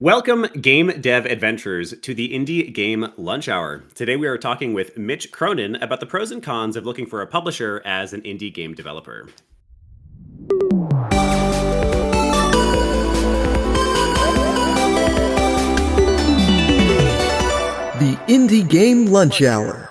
Welcome, game dev adventurers, to the Indie Game Lunch Hour. Today we are talking with Mitch Cronin about the pros and cons of looking for a publisher as an indie game developer. The Indie Game Lunch Hour.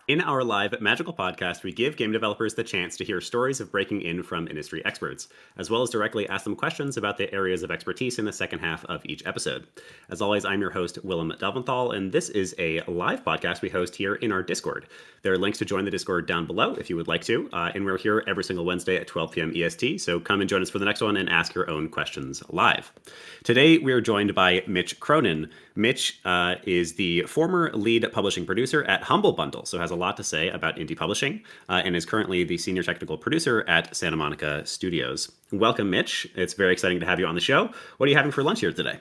In our live magical podcast, we give game developers the chance to hear stories of breaking in from industry experts, as well as directly ask them questions about the areas of expertise in the second half of each episode. As always, I'm your host, Willem Delventhal, and this is a live podcast we host here in our Discord. There are links to join the Discord down below if you would like to, and we're here every single Wednesday at 12 p.m. EST, so come and join us for the next one and ask your own questions live. Today, we are joined by Mitch Cronin. Mitch is the former lead publishing producer at Humble Bundle, so has a lot to say about indie publishing, and is currently the senior technical producer at Santa Monica Studios. Welcome, Mitch. It's very exciting to have you on the show. What are you having for lunch here today?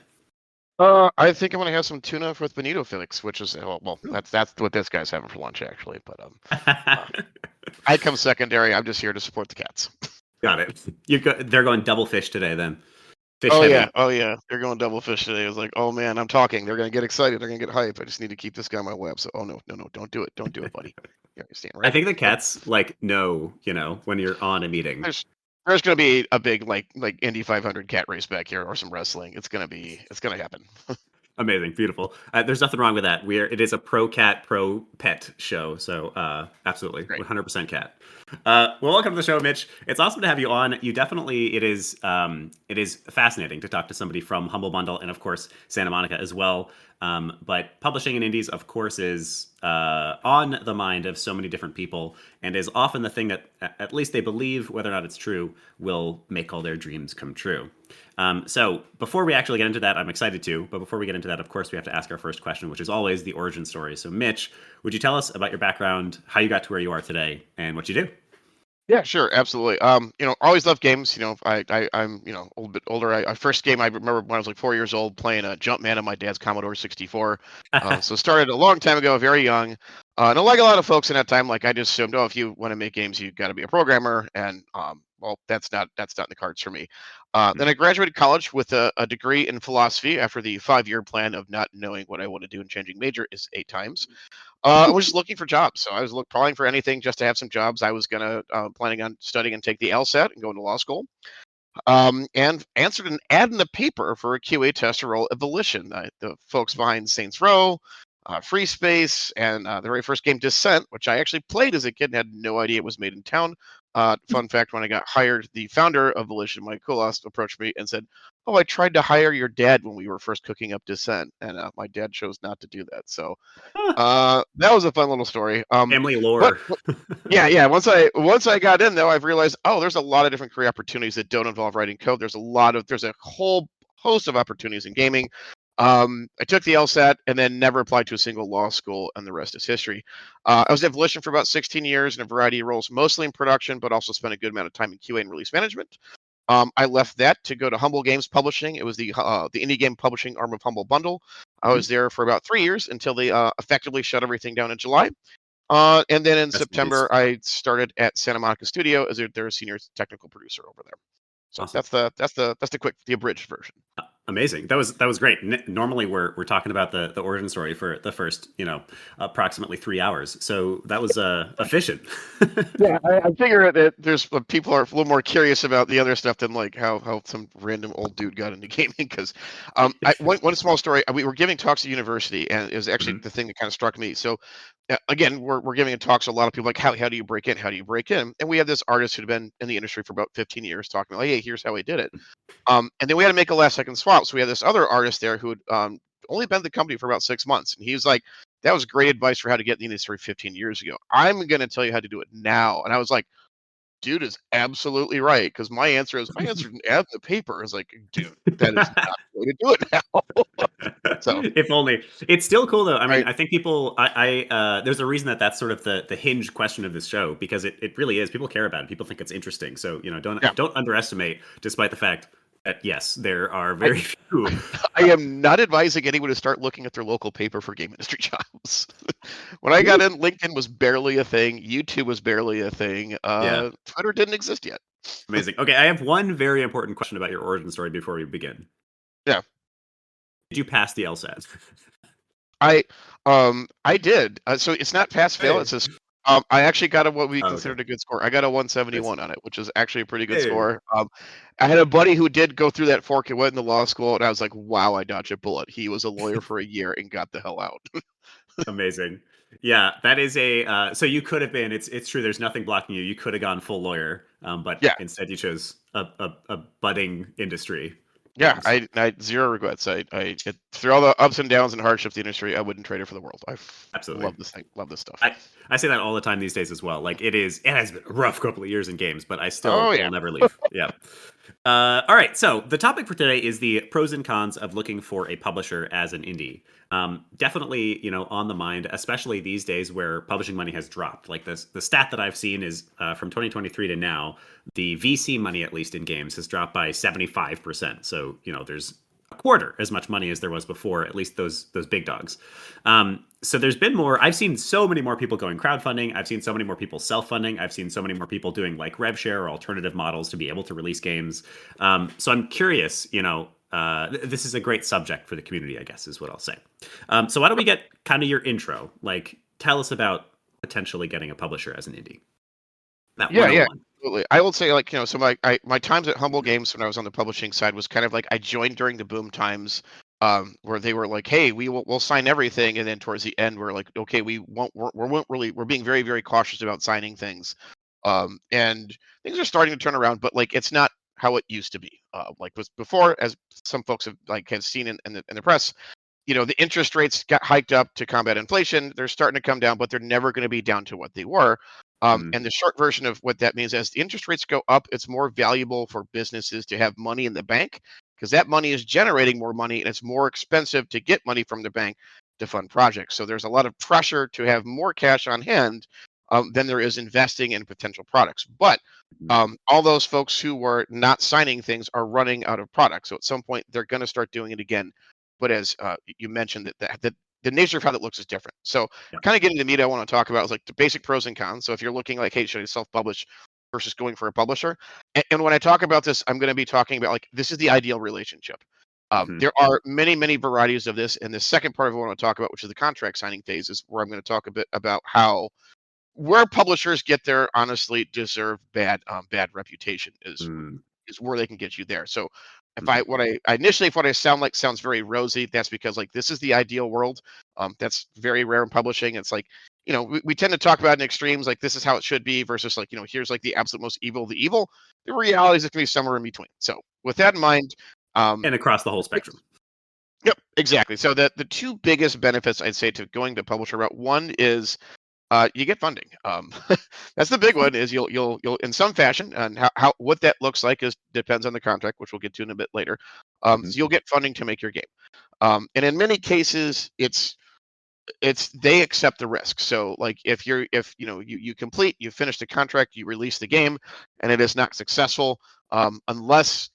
I think I'm gonna have some tuna with bonito flakes, which is that's what this guy's having for lunch actually. But I come secondary. I'm just here to support the cats. Got it. They're going double fish today then. Fish heavy. Oh yeah, they're going double fish today. I was like, oh man, I'm talking. They're gonna get excited. They're gonna get hype. I just need to keep this guy on my web. So, no, don't do it, buddy. You understand, right? I think the cats know, when you're on a meeting. There's gonna be a big like Indy 500 cat race back here or some wrestling. It's gonna happen. Amazing, beautiful. There's nothing wrong with that. It is a pro cat, pro pet show, so absolutely, great. 100% cat. Well, welcome to the show, Mitch. It's awesome to have you on. It is fascinating to talk to somebody from Humble Bundle and of course Santa Monica as well. But publishing in indies, of course, is on the mind of so many different people and is often the thing that, at least they believe, whether or not it's true, will make all their dreams come true. So before we actually get into that, I'm excited to, but before we get into that, of course, we have to ask our first question, which is always the origin story. So Mitch, would you tell us about your background, how you got to where you are today, and what you do? Yeah, sure, absolutely. Always loved games. I'm a little bit older. First game I remember when I was like 4 years old playing a Jumpman on my dad's Commodore 64. So started a long time ago, very young. And like a lot of folks in that time, like I just assumed, if you want to make games, you got to be a programmer. And that's not in the cards for me. Then I graduated college with a degree in philosophy after the 5-year plan of not knowing what I want to do and changing major is 8 times. I was just looking for jobs. So I was applying for anything just to have some jobs. I was planning on studying and take the LSAT and going to law school. And answered an ad in the paper for a QA tester role at Volition, the folks behind Saints Row, Free Space, and the very first game Descent, which I actually played as a kid and had no idea it was made in town. Fun fact, when I got hired, the founder of Volition, Mike Kulas, approached me and said, I tried to hire your dad when we were first cooking up Descent, and my dad chose not to do that. So that was a fun little story. Family lore. Yeah. Once I got in, though, I've realized, there's a lot of different career opportunities that don't involve writing code. There's a whole host of opportunities in gaming. I took the LSAT and then never applied to a single law school, and the rest is history. I was at Volition for about 16 years in a variety of roles, mostly in production, but also spent a good amount of time in QA and release management. I left that to go to Humble Games Publishing. It was the indie game publishing arm of Humble Bundle. I was there for about 3 years until they effectively shut everything down in July. And then in September, I started at Santa Monica Studio as their senior technical producer over there. So awesome. That's the abridged version. Amazing. That was great. Normally we're talking about the origin story for the first approximately 3 hours. So that was efficient. Yeah, I figure that there's people are a little more curious about the other stuff than like how some random old dude got into gaming. Because one small story, we were giving talks at university, and it was actually the thing that kind of struck me. So again, we're giving talks to a lot of people like how do you break in? How do you break in? And we had this artist who'd been in the industry for about 15 years talking like, hey, here's how he did it. And then we had to make a last second swap. So we had this other artist there who had only been at the company for about 6 months. And he was like, that was great advice for how to get in the industry 15 years ago. I'm going to tell you how to do it now. And I was like, dude is absolutely right. Because my answer is, I answered an ad in the paper. I was like, dude, that is not the way to do it now. So if only. It's still cool though. I mean, I think people, there's a reason that's sort of the hinge question of this show, because it really is. People care about it. People think it's interesting. So, don't underestimate, despite the fact yes, there are very few. I am not advising anyone to start looking at their local paper for game industry jobs. When I got in, LinkedIn was barely a thing. YouTube was barely a thing. Twitter didn't exist yet. Amazing. Okay, I have one very important question about your origin story before we begin. Yeah. you pass the LSAT? I did. So it's not pass fail. Hey. It's just I actually got what we Oh, okay. considered a good score. I got a Nice. 171 on it, which is actually a pretty good Hey. score. I had a buddy who did go through that fork and went into law school, and I was like, wow, I dodged a bullet. He was a lawyer for a year and got the hell out. Amazing. Yeah, that is a so you could have been, it's true, there's nothing blocking you. You could have gone full lawyer, but Yeah, instead you chose a budding industry. yeah. Games. I zero regrets. Through all the ups and downs and hardships of the industry, I wouldn't trade it for the world. Absolutely. Love this thing. Love this stuff. I say that all the time these days as well. Like it has been a rough couple of years in games, but I Oh still yeah. will never leave. Yeah. All right. So the topic for today is the pros and cons of looking for a publisher as an indie. Definitely, on the mind, especially these days where publishing money has dropped. Like the stat that I've seen is from 2023 to now, the VC money, at least in games, has dropped by 75%. So there's a quarter as much money as there was before, at least those big dogs. So there's been more. I've seen so many more people going crowdfunding. I've seen so many more people self-funding. I've seen so many more people doing like rev share or alternative models to be able to release games. So I'm curious, this is a great subject for the community, I guess, is what I'll say. So why don't we get kind of your intro? Like, tell us about potentially getting a publisher as an indie. That Yeah, 101. absolutely. I will say, like, so my times at Humble Games when I was on the publishing side was kind of like I joined during the boom times, where they were like, "Hey, we'll sign everything," and then towards the end, we're like, "Okay, we won't. We're being very very cautious about signing things," and things are starting to turn around, but like it's not how it used to be. Like was before, as some folks have seen in the press, the interest rates got hiked up to combat inflation. They're starting to come down, but they're never going to be down to what they were. Mm, And the short version of what that means, as the interest rates go up, it's more valuable for businesses to have money in the bank because that money is generating more money and it's more expensive to get money from the bank to fund projects. So there's a lot of pressure to have more cash on hand than there is investing in potential products. But mm. all those folks who were not signing things are running out of products. So at some point, they're going to start doing it again. But as you mentioned, that the nature of how that looks is different. So, Yeah. kind of getting to the meat I want to talk about is like the basic pros and cons. So, if you're looking like, hey, should I self-publish versus going for a publisher? And when I talk about this, I'm going to be talking about like this is the ideal relationship. Mhm. There are many, many varieties of this. And the second part of what I want to talk about, which is the contract signing phase, is where I'm going to talk a bit about how where publishers get their honestly deserved bad reputation Mm, is where they can get you there. So if mhm. I initially if what I sound like sounds very rosy, that's because like this is the ideal world. That's very rare in publishing. It's like, we tend to talk about in extremes, like this is how it should be versus like, here's like the absolute most evil of the evil. The reality is it can be somewhere in between. So with that in mind, And across the whole spectrum. yep, exactly. So the two biggest benefits I'd say to going the publisher route, one is you get funding. That's the big one. Is you'll in some fashion, and how what that looks like is depends on the contract, which we'll get to in a bit later. Mhm. So you'll get funding to make your game, and in many cases, it's they accept the risk. So like if you complete, you finish the contract, you release the game, and it is not successful, unless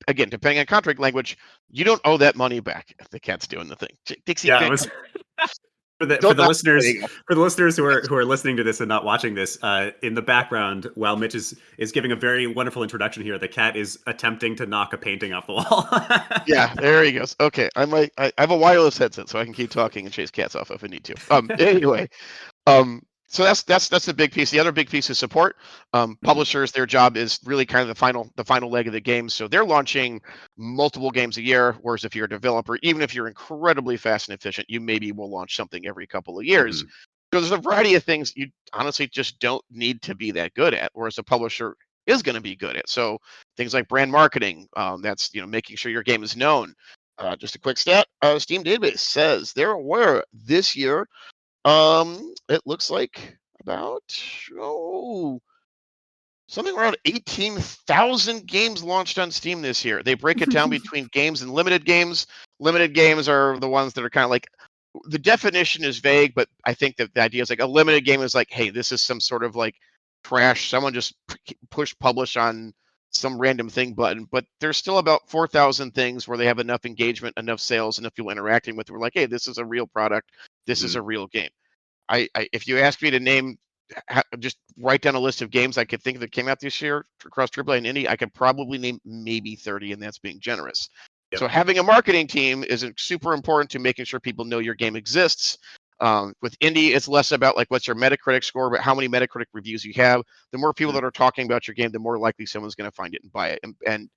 again depending on contract language, you don't owe that money back. If the cat's doing the thing, Dixie Yeah, it cat, was for the for don't the knock. There listeners you go. for the listeners who are listening to this and not watching this. In the background, while Mitch is giving a very wonderful introduction here, the cat is attempting to knock a painting off the wall. Yeah, there he goes. Okay, I have a wireless headset, so I can keep talking and chase cats off if I need to. Anyway, so that's the big piece. The other big piece is support. Mhm. Publishers, their job is really kind of the final leg of the game. So they're launching multiple games a year. Whereas if you're a developer, even if you're incredibly fast and efficient, you maybe will launch something every couple of years. Mhm. So there's a variety of things you honestly just don't need to be that good at, whereas a publisher is going to be good at. So things like brand marketing, that's making sure your game is known. Just a quick stat: Steam database says they're aware this year it looks like about oh something around 18,000 games launched on Steam this year. They break it down between games and limited games. Limited games are the ones that are kind of like the definition is vague, but I think that the idea is like a limited game is like, hey, this is some sort of like trash. Someone just push publish on some random thing button, but there's still about 4,000 things where they have enough engagement, enough sales, enough people interacting with it. We're like, hey, this is a real product. This is Mhm. a real game. If you ask me to name, just write down a list of games I could think that came out this year across AAA and Indie, I could probably name maybe 30, and that's being generous. So having a marketing team is super important to making sure people know your game exists. With indie, it's less about like what's your Metacritic score, but how many Metacritic reviews you have. The more people that are talking about your game, the more likely someone's going to find it and buy it. And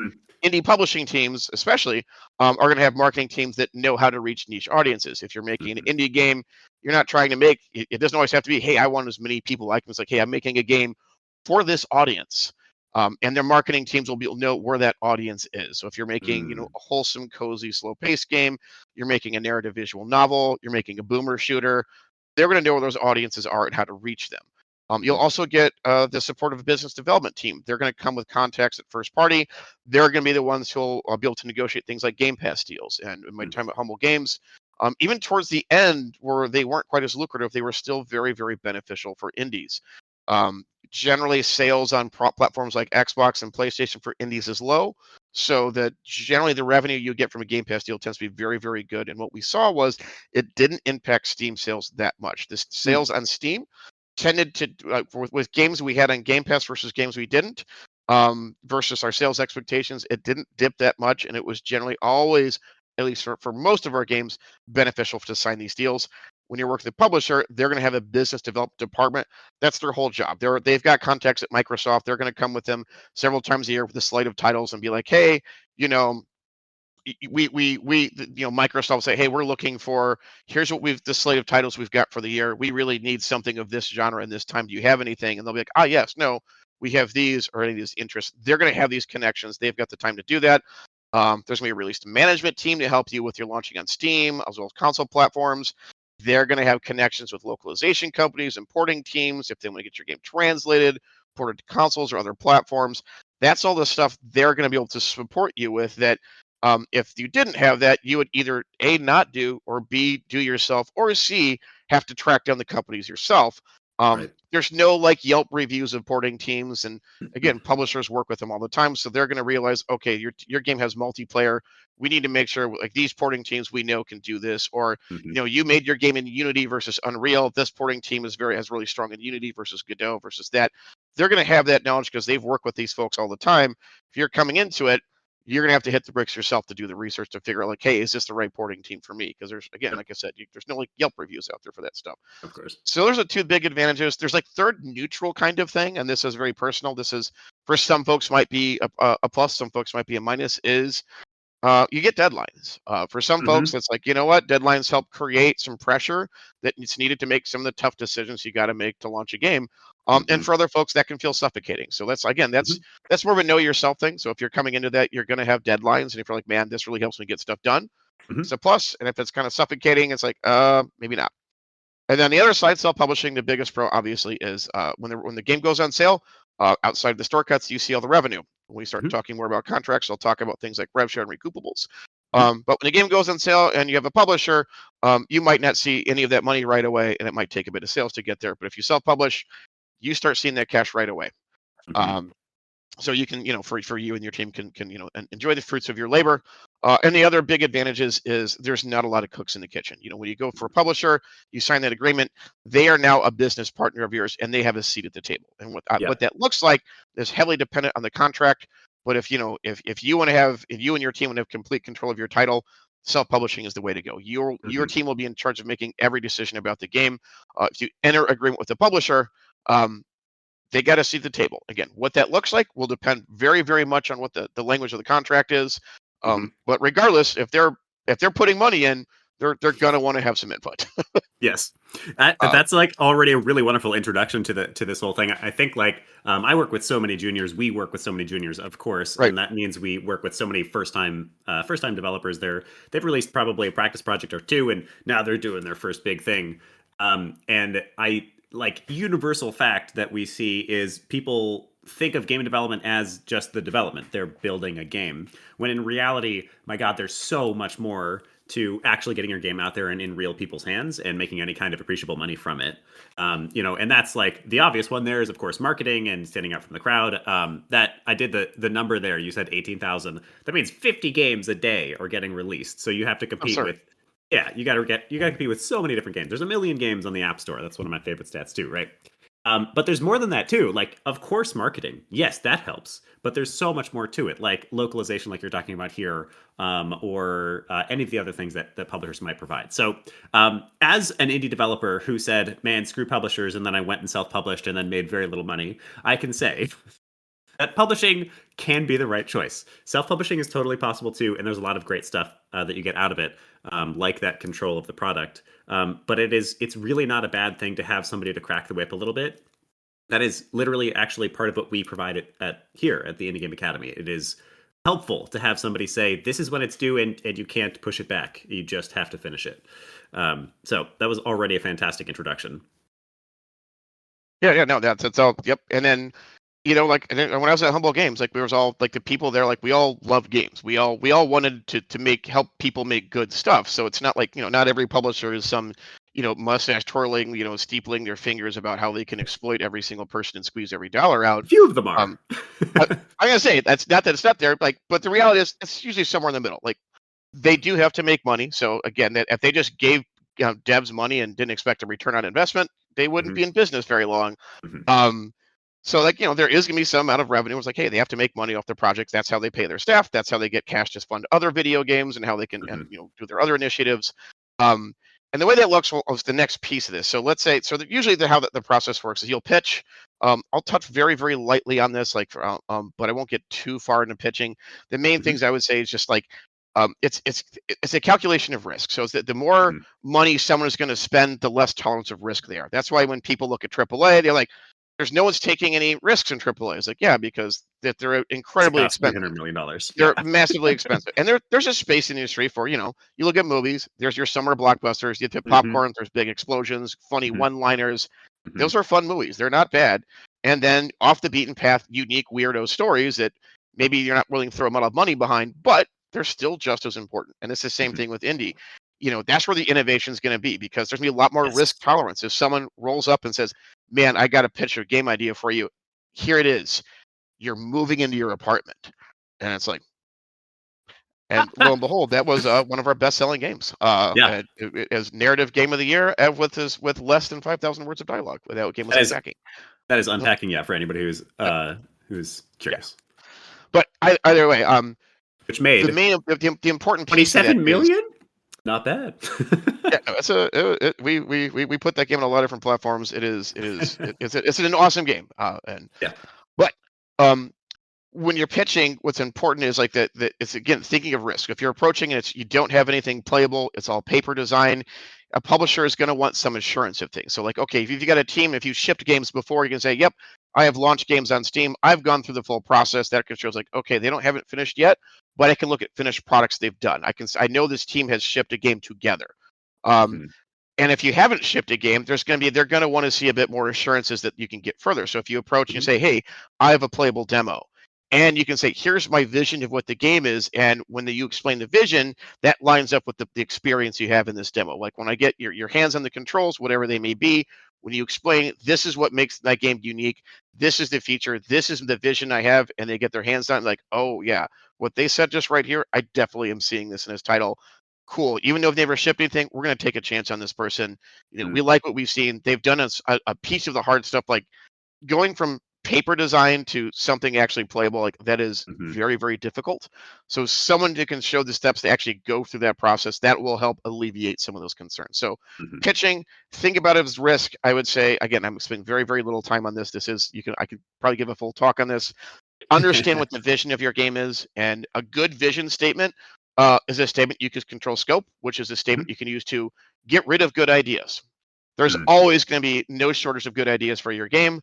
indie publishing teams, especially, are going to have marketing teams that know how to reach niche audiences. If you're making an indie game, you're not trying to make it. Doesn't always have to be, hey, I want as many people like. It's like, hey, I'm making a game for this audience. And their marketing teams will know where that audience is. So if you're making, a wholesome, cozy, slow-paced game, you're making a narrative visual novel, you're making a boomer shooter, they're going to know where those audiences are and how to reach them. You'll also get the support of a business development team. They're going to come with contacts at first party. They're going to be the ones who'll be able to negotiate things like Game Pass deals. And in my time at Humble Games, even towards the end, where they weren't quite as lucrative, they were still very, very beneficial for indies. Generally, sales on platforms like Xbox and PlayStation for indies is low, so that generally the revenue you get from a Game Pass deal tends to be very, very good. And what we saw was it didn't impact Steam sales that much. The sales on Steam tended to, with games we had on Game Pass versus games we didn't, versus our sales expectations, it didn't dip that much, and it was generally always, at least for most of our games, beneficial to sign these deals. When you're working with a publisher, they're going to have a business development department. That's their whole job. They've got contacts at Microsoft. They're going to come with them several times a year with a slate of titles and be like, hey, Microsoft will say, hey, we're looking for, here's the slate of titles we've got for the year. We really need something of this genre in this time. Do you have anything? And they'll be like, yes, no, we have these or any of these interests. They're going to have these connections. They've got the time to do that. There's going to be a release management team to help you with your launching on Steam as well as console platforms. They're going to have connections with localization companies, importing teams, if they want to get your game translated, ported to consoles or other platforms. That's all the stuff they're going to be able to support you with that if you didn't have that, you would either A, not do, or B, do yourself, or C, have to track down the companies yourself. There's no like Yelp reviews of porting teams. And again, publishers work with them all the time. So they're going to realize, okay, your game has multiplayer. We need to make sure like these porting teams we know can do this. Or, you made your game in Unity versus Unreal. This porting team has really strong in Unity versus Godot versus that. They're going to have that knowledge because they've worked with these folks all the time. If you're coming into it, you're going to have to hit the bricks yourself to do the research to figure out like, hey, is this the right porting team for me? Because there's, again, like I said, there's no like Yelp reviews out there for that stuff. Of course. So there's two big advantages. There's like third neutral kind of thing. And this is very personal. This is for some folks might be a plus. Some folks might be a minus is you get deadlines. For some folks, it's like, you know what? Deadlines help create some pressure that it's needed to make some of the tough decisions you got to make to launch a game. And for other folks, that can feel suffocating. So that's more of a know yourself thing. So if you're coming into that, you're going to have deadlines. And if you're like, man, this really helps me get stuff done, it's a plus. And if it's kind of suffocating, it's like, maybe not. And then the other side, self-publishing, the biggest pro obviously is when the game goes on sale, outside the store cuts, you see all the revenue. When we start talking more about contracts, I'll talk about things like rev share and recoupables. But when the game goes on sale and you have a publisher, you might not see any of that money right away, and it might take a bit of sales to get there. But if you self-publish, you start seeing that cash right away. So you can, for you and your team can enjoy the fruits of your labor. And the other big advantages is there's not a lot of cooks in the kitchen. When you go for a publisher, you sign that agreement, they are now a business partner of yours and they have a seat at the table. And what that looks like is heavily dependent on the contract. But if you and your team want to have complete control of your title, self-publishing is the way to go. Your team will be in charge of making every decision about the game. If you enter agreement with the publisher, they got to see the table. Again, what that looks like will depend very, very much on what the language of the contract is. But regardless, if they're putting money in, they're gonna want to have some input. Yes, that's like already a really wonderful introduction to this whole thing. I think like I work with so many juniors. We work with so many juniors, of course, right. And that means we work with so many first time developers. They've released probably a practice project or two, and now they're doing their first big thing. And I like universal fact that we see is people think of game development as just the development. They're building a game. When in reality, my God, there's so much more to actually getting your game out there and in real people's hands and making any kind of appreciable money from it. And that's like the obvious one there is, of course, marketing and standing out from the crowd. That I did the number there. You said 18,000. That means 50 games a day are getting released. So you have to compete with. Yeah, you got to compete with so many different games. There's a million games on the App Store. That's one of my favorite stats too, right? But there's more than that too. Like, of course, marketing. Yes, that helps. But there's so much more to it, like localization, like you're talking about here, or any of the other things that publishers might provide. So, as an indie developer who said, "Man, screw publishers," and then I went and self-published and then made very little money, I can say that publishing can be the right choice. Self-publishing is totally possible too, and there's a lot of great stuff that you get out of it, like that control of the product. But it's really not a bad thing to have somebody to crack the whip a little bit. That is literally actually part of what we provide at here at the Indie Game Academy. It is helpful to have somebody say, "This is when it's due, and you can't push it back. You just have to finish it." So that was already a fantastic introduction. Yeah, no, that's all. Yep. And then, like, and then when I was at Humble Games, like, we was all like the people there, like, we all love games. We all wanted to help people make good stuff. So it's not like, not every publisher is some, mustache twirling, steepling their fingers about how they can exploit every single person and squeeze every dollar out. Few of them are. Um, I'm gonna say that's not that it's not there, like, but the reality is it's usually somewhere in the middle. Like, they do have to make money. So again, that if they just gave devs money and didn't expect a return on investment, they wouldn't Mhm. be in business very long. Mhm. Um, so, like, there is gonna be some amount of revenue. It's like, hey, they have to make money off their projects. That's how they pay their staff. That's how they get cash to fund other video games and how they can Mhm. do their other initiatives. Um, and the way that looks was the next piece of this. So let's say, so that usually how the process works is you'll pitch. I'll touch very, very lightly on this, like, but I won't get too far into pitching. The main Mhm. things I would say is just like, it's a calculation of risk. So it's that the more Mhm. money someone is going to spend, the less tolerance of risk they are. That's why when people look at AAA, they're like, "There's no one's taking any risks in AAA." It's like, yeah, because they're It incredibly costs expensive. $300 million. Yeah. They're massively expensive, and there's a space in the industry for, you look at movies. There's your summer blockbusters. You hit Mhm. popcorn. There's big explosions, funny Mhm. one-liners. Mhm. Those are fun movies. They're not bad. And then off the beaten path, unique weirdo stories that maybe you're not willing to throw a lot of money behind, but they're still just as important. And it's the same Mhm. thing with indie. That's where the innovation is going to be, because there's going to be a lot more risk Yes. tolerance. If someone rolls up and says, "Man, I got a pitch a game idea for you. Here it is. You're moving into your apartment." And it's like, and lo and behold, that was one of our best-selling games. Yeah. As narrative game of the year, with less than 5,000 words of dialogue. That game was That is unpacking. that is So, unpacking. Yeah, for anybody yep, who's yeah. curious. But either way, Which the made main the important piece of that 27 is, million? Not bad. yeah, no, we put that game on a lot of different platforms. It's an awesome game. Yeah. But um, when you're pitching, what's important is like that it's, again, thinking of risk. If you're approaching and you don't have anything playable, it's all paper design. A publisher is going to want some assurance of things. So, like, okay, if you've got a team, if you've shipped games before, you can say, "Yep, I have launched games on Steam. I've gone through the full process." That can show, like, okay, they don't have it finished yet, but I can look at finished products they've done. I know this team has shipped a game together. Um, Mhm. and if you haven't shipped a game, they're going to want to see a bit more assurances that you can get further. So if you approach and you Mhm. say, "Hey, I have a playable demo," and you can say, "Here's my vision of what the game is," and when you explain the vision, that lines up with the experience you have in this demo. Like, when I get your hands on the controls, whatever they may be, when you explain, "This is what makes that game unique. This is the feature. This is the vision I have," and they get their hands on it, like, "Oh yeah, what they said just right here, I definitely am seeing this in this title. Cool. Even though they've never shipped anything, we're going to take a chance on this person. We Mhm. like what we've seen. They've done us a piece of the hard stuff, like going from paper design to something actually playable. Like, that is Mhm. very, very difficult. So someone who can show the steps to actually go through that process, that will help alleviate some of those concerns. So Mhm. pitching, think about it as risk. I would say, again, I'm spending very, very little time on this. I could probably give a full talk on this. Understand what the vision of your game is, and a good vision statement is a statement you can control scope, which is a statement Mhm. you can use to get rid of good ideas. There's Mhm. always going to be no shortage of good ideas for your game,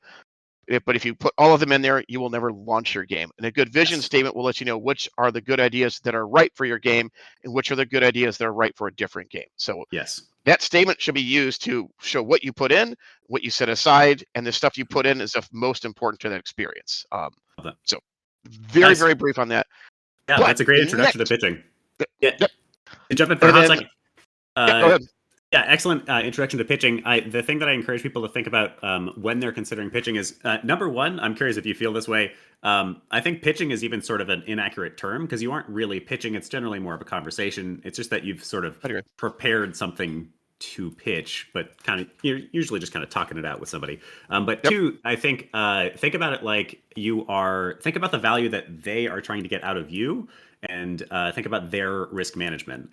but if you put all of them in there, you will never launch your game. And a good vision Yes. statement will let you know which are the good ideas that are right for your game and which are the good ideas that are right for a different game. So Yes. that statement should be used to show what you put in, what you set aside, and the stuff you put in is the most important to that experience. Love that. So very, Nice. very brief on that. Yeah, But that's a great the introduction to next, pitching. Yeah. yep, To jump in for a and hot then, second. yeah, go Uh, ahead. Yeah, excellent introduction to pitching. The thing that I encourage people to think about when they're considering pitching is number one. I'm curious if you feel this way. I think pitching is even sort of an inaccurate term because you aren't really pitching. It's generally more of a conversation. It's just that you've sort of Anyway, prepared something to pitch, but kind of you're usually just kind of talking it out with somebody. But Yep. two, I think think about it like think about the value that they are trying to get out of you, and think about their risk management.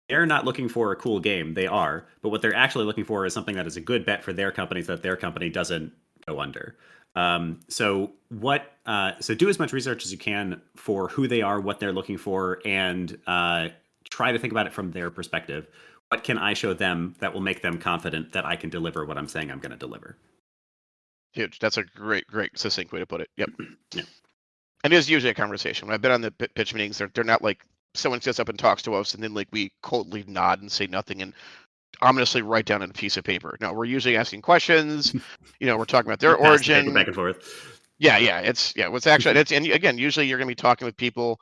They're not looking for a cool game. They are, but what they're actually looking for is something that is a good bet for their company so that their company doesn't go under. So do as much research as you can for who they are, what they're looking for, and try to think about it from their perspective. What can I show them that will make them confident that I can deliver what I'm saying I'm going to deliver? Huge. That's a great succinct way to put it. Yep. Yeah. And it is usually a conversation. When I've been on the pitch meetings, they're not like someone sits up and talks to us and then like we coldly nod and say nothing and ominously write down on a piece of paper. No, we're usually asking questions. We're talking about their Pass the paper origin. back and forth. Yeah. What's actually and again, usually you're going to be talking with people.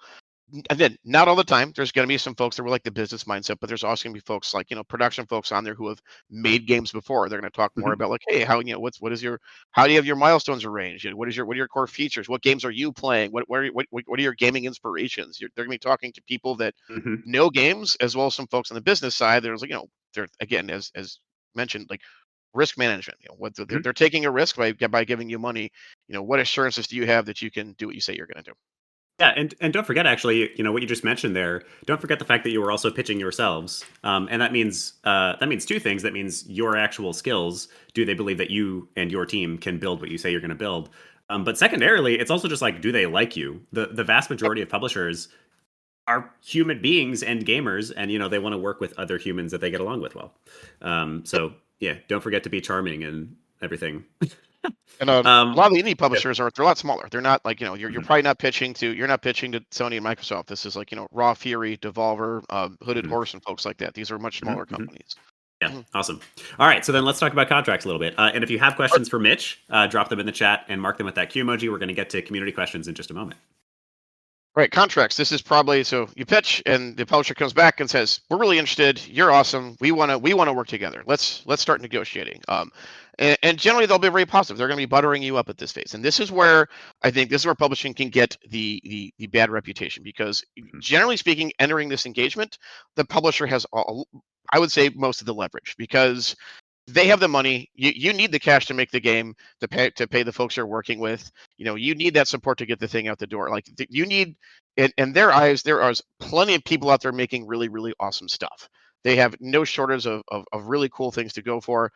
And then not all the time. There's going to be some folks that were like the business mindset, but there's also going to be folks like production folks on there who have made games before. They're going to talk more about like, hey, how how do you have your milestones arranged? What are your core features? What games are you playing? What are your gaming inspirations? They're going to be talking to people that know games as well as some folks on the business side. There's like they're again as mentioned like risk management. They're taking a risk by giving you money. What assurances do you have that you can do what you say you're going to do? Yeah, and don't forget actually, what you just mentioned there. Don't forget the fact that you were also pitching yourselves, and that means two things. That means your actual skills. Do they believe that you and your team can build what you say you're going to build? But secondarily, it's also just like, do they like you? The vast majority of publishers are human beings and gamers, and they want to work with other humans that they get along with well. So yeah, don't forget to be charming and everything. And a lot of the indie publishers they're a lot smaller. They're not like you're probably not pitching to Sony and Microsoft. This is like Raw Fury, Devolver, Hooded Horse, and folks like that. These are much smaller companies. Yeah, awesome. All right, so then let's talk about contracts a little bit. And if you have questions for Mitch, drop them in the chat and mark them with that Q emoji. We're going to get to community questions in just a moment. Right, contracts. This is probably so you pitch and the publisher comes back and says, "We're really interested. You're awesome. We want to work together. Let's start negotiating." And generally they'll be very positive. They're going to be buttering you up at this phase. And this is where I think publishing can get the bad reputation because generally speaking, entering this engagement, the publisher has I would say most of the leverage because they have the money. You need the cash to make the game, to pay the folks you're working with. You need that support to get the thing out the door. Like you need, in their eyes, there are plenty of people out there making really, really awesome stuff. They have no shortage of really cool things to go for.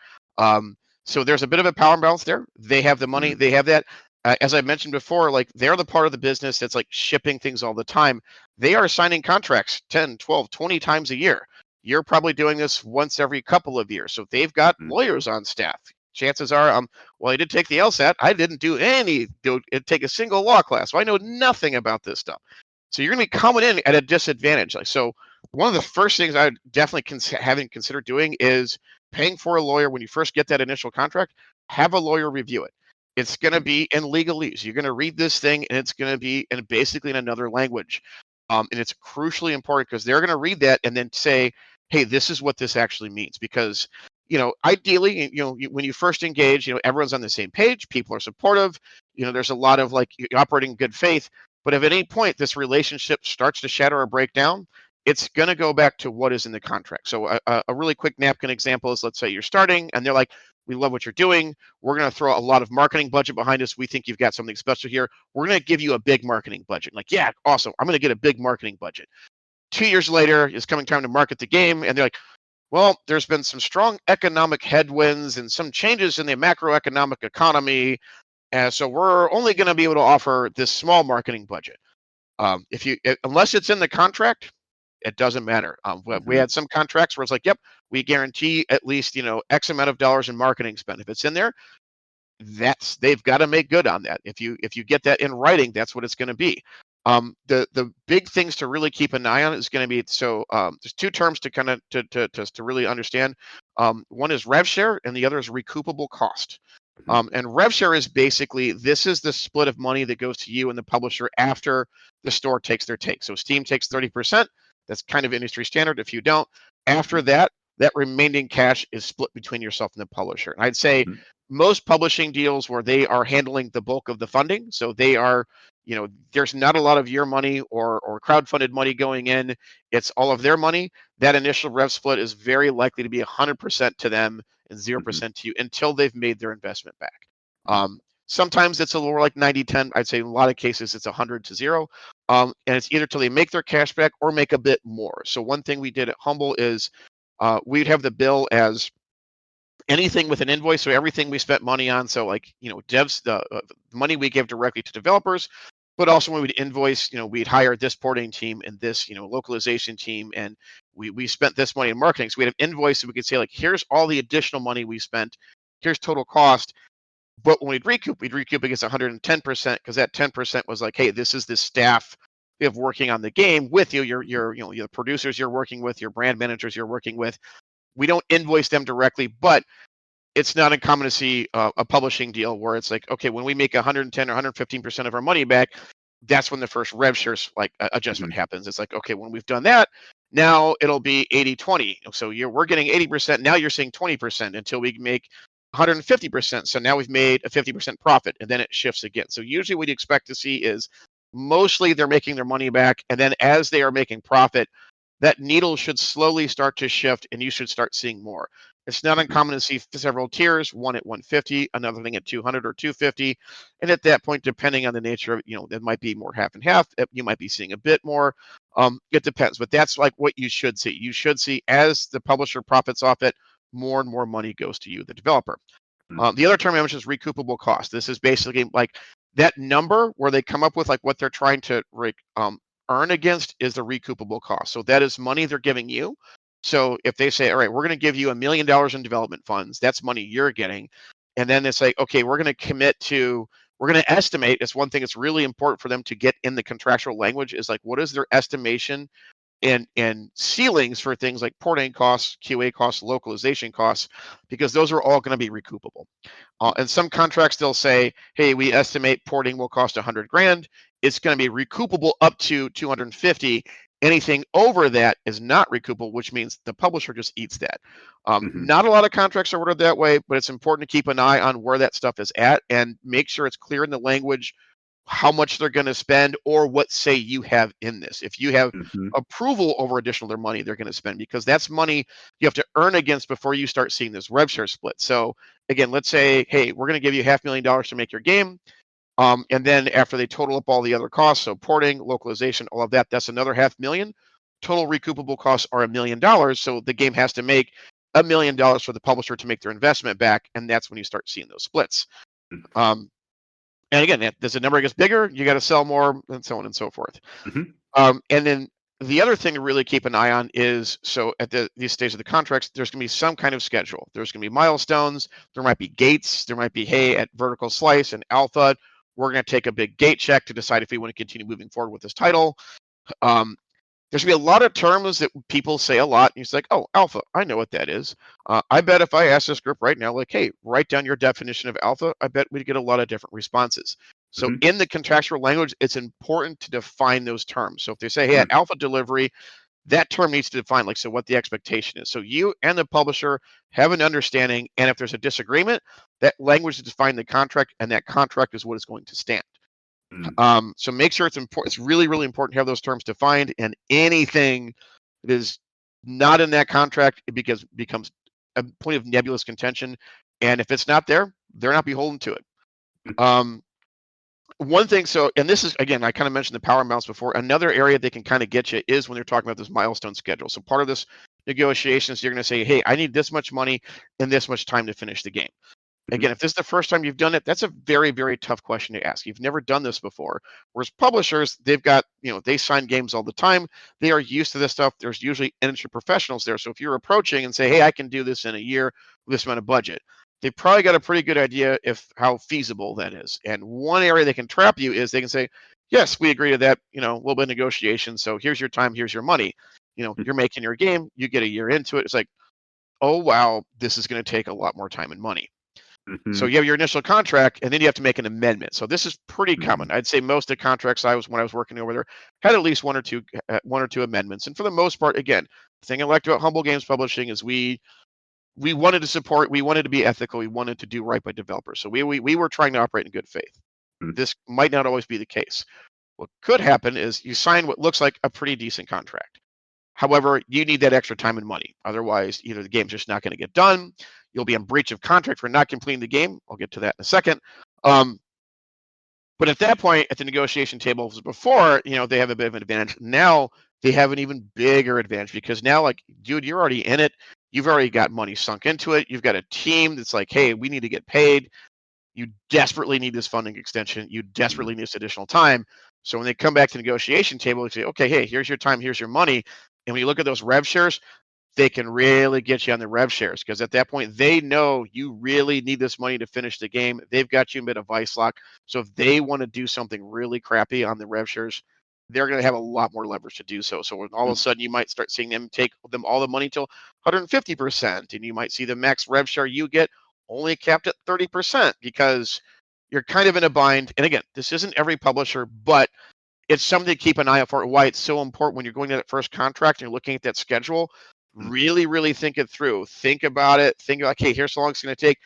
So there's a bit of a power imbalance there. They have the money. They have that. As I mentioned before, like they're the part of the business that's like shipping things all the time. They are signing contracts 10, 12, 20 times a year. You're probably doing this once every couple of years. So they've got lawyers on staff. Chances are, well, I did take the LSAT. I didn't take a single law class. So I know nothing about this stuff. So you're going to be coming in at a disadvantage. Like, so one of the first things I would definitely having considered doing is paying for a lawyer when you first get that initial contract. Have a lawyer review it. It's going to be in legalese. You're going to read this thing, and it's going to be basically in another language. And it's crucially important because they're going to read that and then say, hey, this is what this actually means. Because, ideally, when you first engage, everyone's on the same page. People are supportive. There's a lot of like operating in good faith. But if at any point this relationship starts to shatter or break down, it's going to go back to what is in the contract. So a really quick napkin example is, let's say you're starting and they're like, we love what you're doing. We're going to throw a lot of marketing budget behind us. We think you've got something special here. We're going to give you a big marketing budget. Like, yeah, awesome. I'm going to get a big marketing budget. 2 years later, it's coming time to market the game. And they're like, well, there's been some strong economic headwinds and some changes in the macroeconomic economy. And so we're only going to be able to offer this small marketing budget. Unless it's in the contract, it doesn't matter. We had some contracts where it's like, yep, we guarantee at least, X amount of dollars in marketing spend. If it's in there, they've got to make good on that. If you get that in writing, that's what it's going to be. The big things to really keep an eye on is going to be, there's two terms to kind of to really understand. One is rev share and the other is recoupable cost. And rev share is basically, this is the split of money that goes to you and the publisher after the store takes their take. So Steam takes 30%. That's kind of industry standard. If you don't, after that remaining cash is split between yourself and the publisher. And I'd say most publishing deals where they are handling the bulk of the funding, so they are there's not a lot of your money or crowdfunded money going in. It's all of their money. That initial rev split is very likely to be 100% to them and 0% to you until they've made their investment back. Sometimes it's a little more like 90-10. I'd say in a lot of cases it's 100 to 0. And it's either till they make their cash back or make a bit more. So one thing we did at Humble is we'd have the bill as anything with an invoice. So everything we spent money on. So like, devs, the money we give directly to developers, but also when we'd invoice, we'd hire this porting team and this, localization team. And we spent this money in marketing. So we'd have invoice and we could say like, here's all the additional money we spent. Here's total cost. But when we'd recoup against 110% because that 10% was like, hey, this is the staff we have working on the game with you. Your producers you're working with, your brand managers you're working with. We don't invoice them directly, but it's not uncommon to see a publishing deal where it's like, okay, when we make 110 or 115% of our money back, that's when the first rev shares adjustment happens. It's like, okay, when we've done that, now it'll be 80-20. So we're getting 80%. Now you're seeing 20% until we make 150%. So now we've made a 50% profit, and then it shifts again. So usually what you expect to see is mostly they're making their money back, and then as they are making profit, that needle should slowly start to shift, and you should start seeing more. It's not uncommon to see several tiers, one at 150, another thing at 200 or 250. And at that point, depending on the nature of it, it might be more half and half. You might be seeing a bit more. It depends, but that's like what you should see. You should see as the publisher profits off it, more and more money goes to you, the developer. The other term I mentioned is recoupable cost. This is basically like that number where they come up with like what they're trying to earn against is the recoupable cost. So that is money they're giving you. So if they say, all right, we're going to give you $1 million in development funds, that's money you're getting. And then it's like, okay, we're going to estimate. It's one thing that's really important for them to get in the contractual language is like, what is their estimation and ceilings for things like porting costs, QA costs, localization costs, because those are all going to be recoupable. And some contracts, they'll say, hey, we estimate porting will cost $100,000. It's going to be recoupable up to 250. Anything over that is not recoupable, which means the publisher just eats that. Not a lot of contracts are ordered that way, but it's important to keep an eye on where that stuff is at and make sure it's clear in the language how much they're going to spend or what say you have in this. If you have approval over additional their money they're going to spend, because that's money you have to earn against before you start seeing this rev share split. So again, let's say, hey, we're going to give you $500,000 to make your game. And then after they total up all the other costs, so porting, localization, all of that, that's another $500,000. Total recoupable costs are $1 million. So the game has to make $1 million for the publisher to make their investment back. And that's when you start seeing those splits. And again, as the number gets bigger, you got to sell more and so on and so forth. And then the other thing to really keep an eye on is, so at these stages of the contracts, there's going to be some kind of schedule. There's going to be milestones. There might be gates. There might be, hey, at vertical slice and alpha, we're going to take a big gate check to decide if we want to continue moving forward with this title. There's going to be a lot of terms that people say a lot. And it's like, oh, alpha, I know what that is. I bet if I ask this group right now, like, hey, write down your definition of alpha, I bet we'd get a lot of different responses. So in the contractual language, it's important to define those terms. So if they say, hey, at alpha delivery, that term needs to define, like, so what the expectation is. So you and the publisher have an understanding. And if there's a disagreement, that language is defined in the contract, and that contract is what is going to stand. So make sure it's important. It's really, really important to have those terms defined, and anything that is not in that contract, it becomes a point of nebulous contention. And if it's not there, they're not beholden to it. One thing, so, and this is, again, I kind of mentioned the power amounts before. Another area they can kind of get you is when they're talking about this milestone schedule. So part of this negotiations, you're going to say, hey, I need this much money and this much time to finish the game. Again, if this is the first time you've done it, that's a very, very tough question to ask. You've never done this before. Whereas publishers, they've got, they sign games all the time. They are used to this stuff. There's usually industry professionals there. So if you're approaching and say, hey, I can do this in a year with this amount of budget, they've probably got a pretty good idea how feasible that is. And one area they can trap you is they can say, yes, we agree to that, a little bit of negotiation. So here's your time, here's your money. You're making your game, you get a year into it. It's like, oh, wow, this is going to take a lot more time and money. So you have your initial contract, and then you have to make an amendment. So this is pretty common. I'd say most of the contracts when I was working over there had at least one or two amendments. And for the most part, again, the thing I liked about Humble Games Publishing is we wanted to support, we wanted to be ethical, we wanted to do right by developers. So we were trying to operate in good faith. This might not always be the case. What could happen is you sign what looks like a pretty decent contract. However, you need that extra time and money. Otherwise, either the game's just not going to get done. You'll be in breach of contract for not completing the game. I'll get to that in a second. But at that point, at the negotiation tables before, they have a bit of an advantage. Now they have an even bigger advantage because now, like, dude, you're already in it. You've already got money sunk into it. You've got a team that's like, hey, we need to get paid. You desperately need this funding extension. You desperately need this additional time. So when they come back to the negotiation table, they say, okay, hey, here's your time, here's your money. And when you look at those rev shares, they can really get you on the rev shares because at that point, they know you really need this money to finish the game. They've got you in a bit of vice lock. So if they want to do something really crappy on the rev shares, they're going to have a lot more leverage to do so. So when all of a sudden you might start seeing them take them all the money till 150%, and you might see the max rev share you get only capped at 30% because you're kind of in a bind. And again, this isn't every publisher, but it's something to keep an eye out for. Why it's so important when you're going to that first contract and you're looking at that schedule. Really, really think it through. Think about it. Think like, hey, here's how long it's going to take.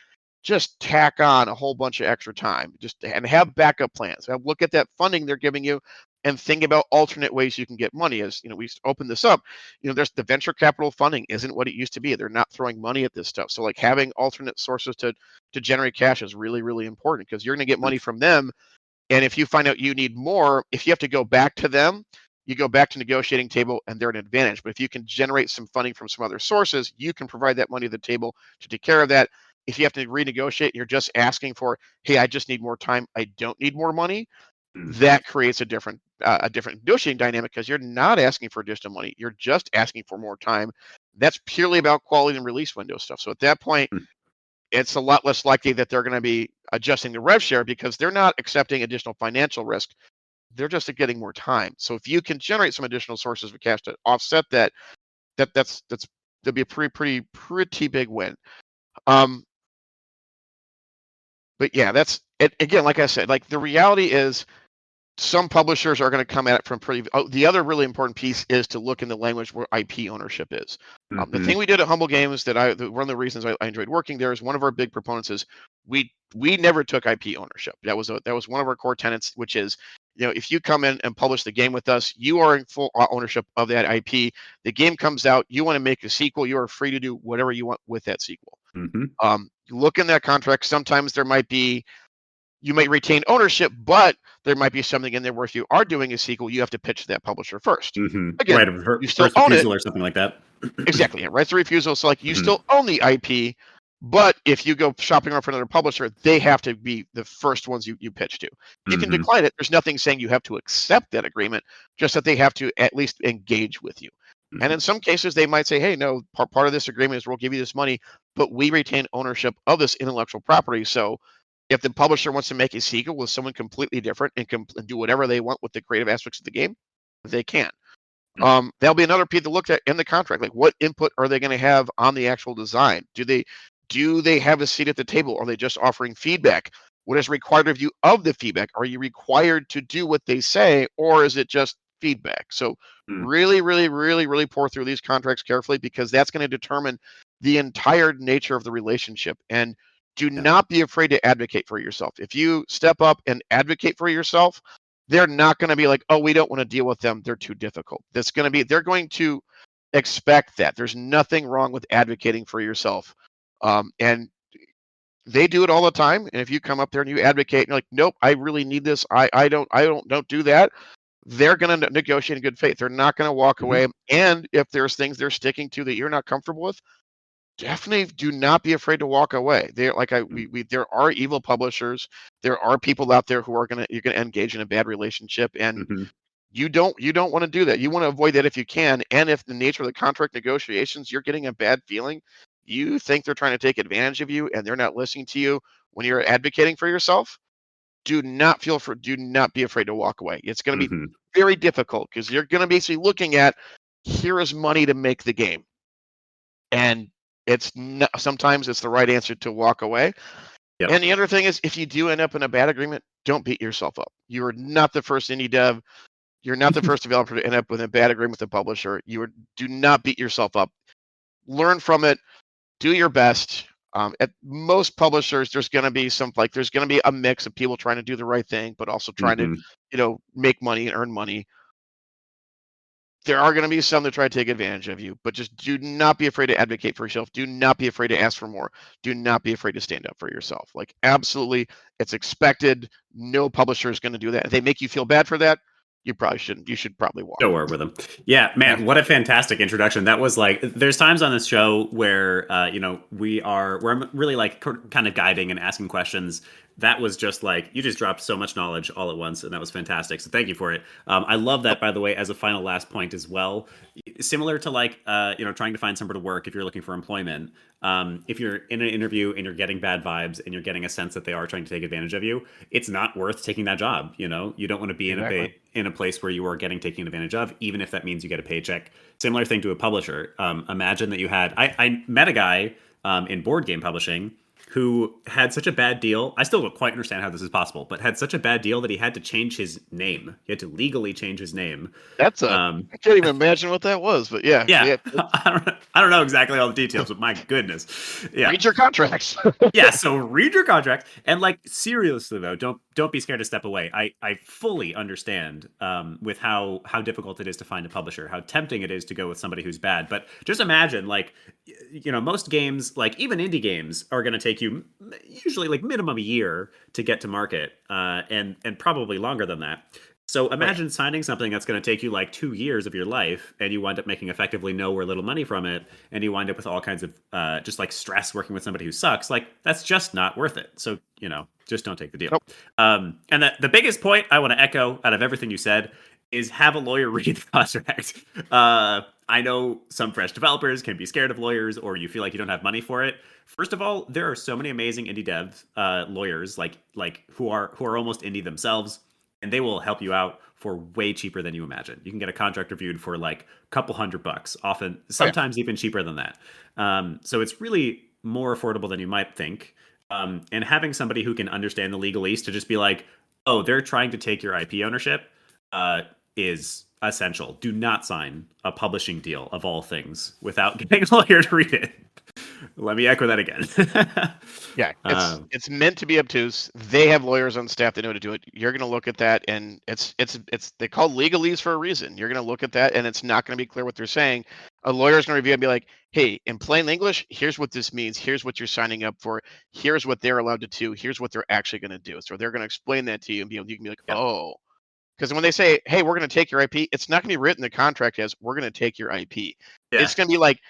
Just tack on a whole bunch of extra time. And have backup plans. Look at that funding they're giving you, and think about alternate ways you can get money. As we open this up, there's the venture capital funding isn't what it used to be. They're not throwing money at this stuff. So like having alternate sources to generate cash is really, really important because you're going to get money from them. And if you find out you need more, if you have to go back to them, you go back to negotiating table and they're an advantage. But if you can generate some funding from some other sources, you can provide that money to the table to take care of that. If you have to renegotiate, you're just asking for, hey, I just need more time. I don't need more money. That creates a different negotiating dynamic because you're not asking for additional money. You're just asking for more time. That's purely about quality and release window stuff. So at that point, it's a lot less likely that they're going to be adjusting the rev share because they're not accepting additional financial risk. They're just getting more time. So if you can generate some additional sources of cash to offset that, that'd be a pretty big win. But yeah, that's it. Again, like I said, like the reality is some publishers are going to come at it from the other really important piece is to look in the language where IP ownership is. The thing we did at Humble Games one of the reasons I enjoyed working there is one of our big proponents is we never took IP ownership. That was one of our core tenets, which is, if you come in and publish the game with us, you are in full ownership of that IP. The game comes out, you want to make a sequel, you are free to do whatever you want with that sequel. Look in that contract. Sometimes you might retain ownership, but there might be something in there where if you are doing a sequel, you have to pitch to that publisher first. Again, right, you still first own refusal it. or something like that. Exactly. Yeah, rights of refusal. So like you still own the IP, but if you go shopping around for another publisher, they have to be the first ones you pitch to. You can decline it. There's nothing saying you have to accept that agreement, just that they have to at least engage with you. And in some cases, they might say, hey, no, part of this agreement is we'll give you this money, but we retain ownership of this intellectual property. So if the publisher wants to make a sequel with someone completely different and do whatever they want with the creative aspects of the game, they can. There'll be another piece to look at in the contract, like what input are they going to have on the actual design? Do they have a seat at the table? Are they just offering feedback? What is required of you of the feedback? Are you required to do what they say, or is it just feedback? So really, really, really, really pour through these contracts carefully because that's going to determine the entire nature of the relationship. And do not be afraid to advocate for yourself. If you step up and advocate for yourself, they're not going to be like, oh, we don't want to deal with them. They're too difficult. They're going to expect that. There's nothing wrong with advocating for yourself. And they do it all the time. And if you come up there and you advocate and you're like, nope, I really need this. I don't do that. They're going to negotiate in good faith. They're not going to walk away. And if there's things they're sticking to that you're not comfortable with, definitely do not be afraid to walk away. There are evil publishers. There are people out there who you're gonna engage in a bad relationship, and you don't want to do that. You want to avoid that if you can. And if the nature of the contract negotiations, you're getting a bad feeling, you think they're trying to take advantage of you, and they're not listening to you when you're advocating for yourself. Do not be afraid to walk away. It's going to be very difficult because you're going to basically looking at, here is money to make the game, and sometimes it's the right answer to walk away. And the other thing is, if you do end up in a bad agreement, don't beat yourself up. You are not the first indie dev. You're not the first developer to end up with a bad agreement with a publisher. Do not beat yourself up. Learn from it. Do your best. At most publishers, there's going to be there's going to be a mix of people trying to do the right thing, but also trying to, Hmm. make money and earn money. There are going to be some that try to take advantage of you, but just do not be afraid to advocate for yourself. Do not be afraid to ask for more. Do not be afraid to stand up for yourself. Like, absolutely, it's expected. No publisher is going to do that. If they make you feel bad for that, you probably shouldn't. You should probably walk Don't away work from with it. them. Yeah, Yeah. man, what a fantastic introduction. That was like, there's times on this show where, we're really like kind of guiding and asking questions. That was just like, you just dropped so much knowledge all at once, and that was fantastic. So thank you for it. I love that, by the way, as a final last point as well. Similar to like, trying to find somewhere to work if you're looking for employment. If you're in an interview and you're getting bad vibes and you're getting a sense that they are trying to take advantage of you, it's not worth taking that job. You don't want to be Exactly. in a place where you are getting taken advantage of, even if that means you get a paycheck. Similar thing to a publisher. Imagine that you had. I met a guy in board game publishing who had such a bad deal. I still don't quite understand how this is possible, but had such a bad deal that he had to change his name. He had to legally change his name. I can't even imagine what that was, but yeah, Yeah, yeah. I don't know exactly all the details, but my goodness, yeah. Read your contracts. Yeah, so read your contract, and like seriously though, don't be scared to step away. I fully understand with how difficult it is to find a publisher, how tempting it is to go with somebody who's bad. But just imagine, like, most games, like even indie games, are going to take you usually like minimum a year to get to market, and probably longer than that. So imagine signing something that's going to take you like 2 years of your life, and you wind up making effectively no or little money from it, and you wind up with all kinds of just like stress working with somebody who sucks. Like, that's just not worth it. So just don't take the deal. Nope. And the biggest point I want to echo out of everything you said is have a lawyer read the contract. I know some fresh developers can be scared of lawyers, or you feel like you don't have money for it. First of all, there are so many amazing indie dev lawyers like who are almost indie themselves, and they will help you out for way cheaper than you imagine. You can get a contract reviewed for like a couple $100, often sometimes even cheaper than that. So it's really more affordable than you might think. And having somebody who can understand the legalese to just be like, oh, they're trying to take your IP ownership, is essential. Do not sign a publishing deal of all things without getting a lawyer to read it. Let me echo that again. Yeah, it's meant to be obtuse. They have lawyers on staff that know how to do it. You're going to look at that, and it's they call legalese for a reason. You're going to look at that, and it's not going to be clear what they're saying. A lawyer's going to review it and be like, "Hey, in plain English, here's what this means. Here's what you're signing up for. Here's what they're allowed to do. Here's what they're actually going to do." So they're going to explain that to you, and you can be like, Yep. "Oh." Because when they say, "Hey, we're going to take your IP," it's not going to be written in the contract as "we're going to take your IP." Yeah. It's going to be like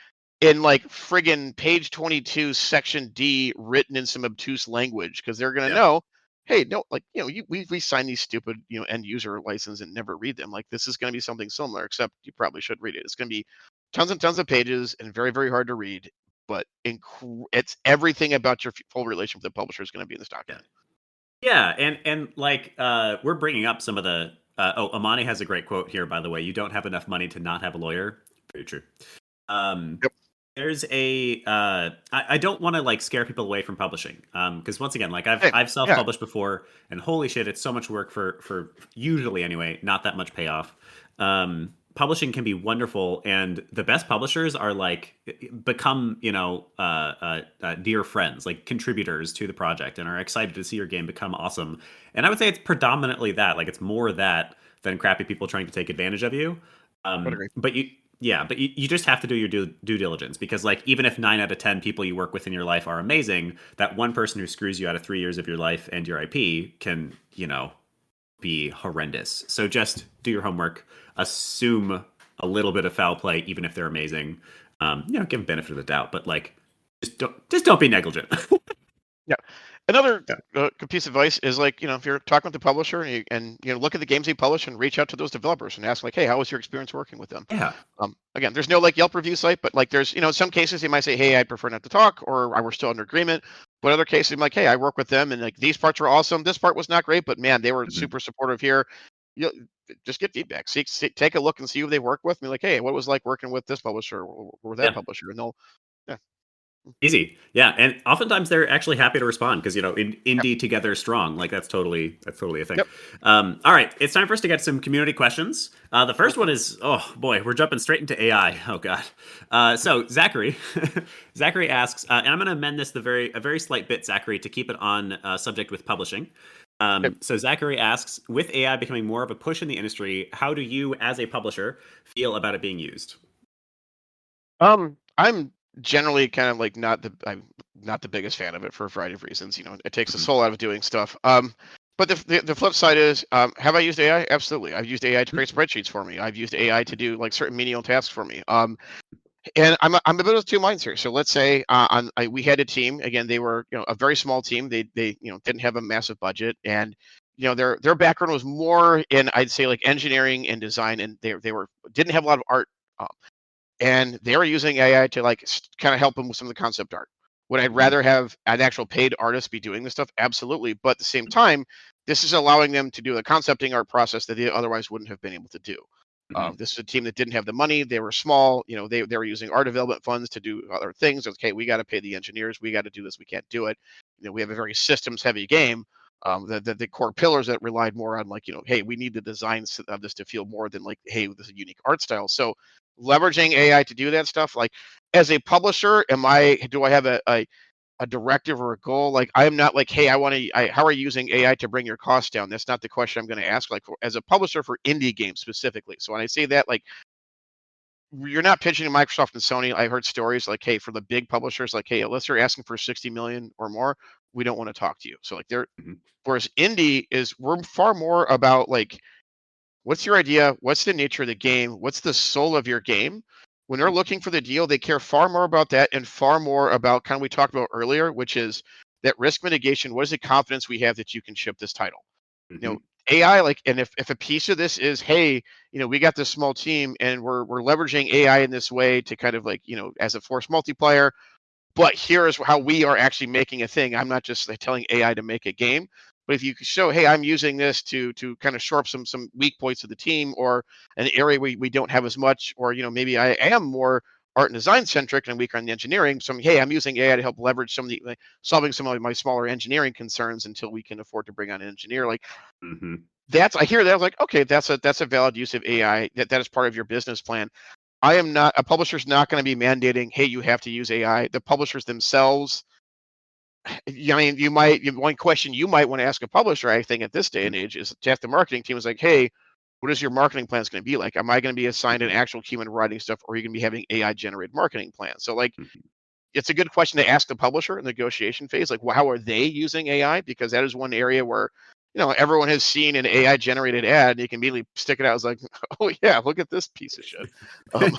in like friggin' page 22, section D, written in some obtuse language, because they're going to Yeah. know, hey, no, like, we sign these stupid, end user license and never read them. Like, this is going to be something similar, except you probably should read it. It's going to be tons and tons of pages and very, very hard to read, but it's everything about your full relationship with the publisher is going to be in this document. Yeah, and like we're bringing up some of the. Amani has a great quote here, by the way. You don't have enough money to not have a lawyer. Very true. Yep. There's a. I don't want to like scare people away from publishing, because once again, like I've Hey, I've yeah. self-published before, and holy shit, it's so much work for usually anyway, not that much payoff. Publishing can be wonderful, and the best publishers are like become dear friends, like contributors to the project, and are excited to see your game become awesome. And I would say it's predominantly that, like it's more that than crappy people trying to take advantage of you. Would agree. But you just have to do your due diligence, because like even if 9 out of 10 people you work with in your life are amazing, that one person who screws you out of 3 years of your life and your IP can be horrendous. So just do your homework, assume a little bit of foul play, even if they're amazing. Give them benefit of the doubt, but like just don't be negligent. Yeah. Another Yeah. good piece of advice is, like, if you're talking with the publisher and look at the games they publish and reach out to those developers and ask, like, hey, how was your experience working with them? Yeah. Again, there's no like Yelp review site, but like there's, some cases they might say, hey, I prefer not to talk, or I we're still under agreement. But other cases, I'm like, hey, I work with them and like these parts were awesome. This part was not great, but man, they were Mhm. super supportive here. You just get feedback, take a look and see who they work with. And be like, hey, what was like working with this publisher or that Yeah. publisher? And they'll, yeah. Easy. Yeah. And oftentimes they're actually happy to respond because, in indie together strong, like that's totally a thing. Yep. All right. It's time for us to get some community questions. The first Cool. one is, oh boy, we're jumping straight into AI. Oh God. So Zachary, Zachary asks, and I'm going to amend this a very slight bit, Zachary, to keep it on subject with publishing. Yep. So Zachary asks, with AI becoming more of a push in the industry, how do you, as a publisher, feel about it being used? I'm generally kind of like I'm not the biggest fan of it for a variety of reasons. It takes the Mhm. soul out of doing stuff. But the flip side is, have I used AI? Absolutely. I've used AI to create spreadsheets for me. I've used AI to do like certain menial tasks for me. And I'm a bit of two minds here. So let's say we had a team. Again, they were a very small team. They didn't have a massive budget, and their background was more in, I'd say, like engineering and design, and they were didn't have a lot of art. Um, and they were using AI to like kind of help them with some of the concept art. Would I Mhm. rather have an actual paid artist be doing this stuff? Absolutely. But at the same time, this is allowing them to do the concepting art process that they otherwise wouldn't have been able to do. Mhm. This is a team that didn't have the money. They were small. They were using art development funds to do other things. Okay, we got to pay the engineers. We got to do this. We can't do it. We have a very systems heavy game. The core pillars that relied more on like, hey, we need the designs of this to feel more than like, hey, this is a unique art style. So leveraging AI to do that stuff, like as a publisher, do I have a directive or a goal? Like I am not like, hey, how are you using AI to bring your costs down? That's not the question I'm going to ask. Like as a publisher for indie games specifically. So when I say that, like you're not pitching to Microsoft and Sony. I heard stories like, hey, for the big publishers, like, hey, unless you're asking for 60 million or more, we don't want to talk to you. So like Mhm. whereas indie is, we're far more about like, what's your idea? What's the nature of the game? What's the soul of your game? When they're Mhm. looking for the deal, they care far more about that and far more about kind of we talked about earlier, which is that risk mitigation. What is the confidence we have that you can ship this title? You know, Mhm. AI, like, and if a piece of this is, hey, we got this small team and we're leveraging AI in this way to kind of like, as a force multiplier, but here is how we are actually making a thing. I'm not just like telling AI to make a game, but if you could show, hey, I'm using this to kind of shore up some weak points of the team or an area we don't have as much, or maybe I am more art and design centric and weaker on the engineering. So hey, I'm using AI to help leverage some of the like, solving some of my smaller engineering concerns until we can afford to bring on an engineer. Like Mhm. I hear that, I was like, okay, that's a valid use of AI. That is part of your business plan. I am not a publisher's not going to be mandating, hey, you have to use AI. The publishers themselves, I mean, one question you might want to ask a publisher, I think, at this day and age is to ask the marketing team is like, hey, what is your marketing plans going to be like? Am I going to be assigned an Mhm. actual human writing stuff, or are you going to be having AI generated marketing plans? So, like, Mhm. it's a good question to ask the publisher in the negotiation phase. Like, well, how are they using AI? Because that is one area where, everyone has seen an AI generated ad, and you can immediately stick it out as like, oh yeah, look at this piece of shit. Um,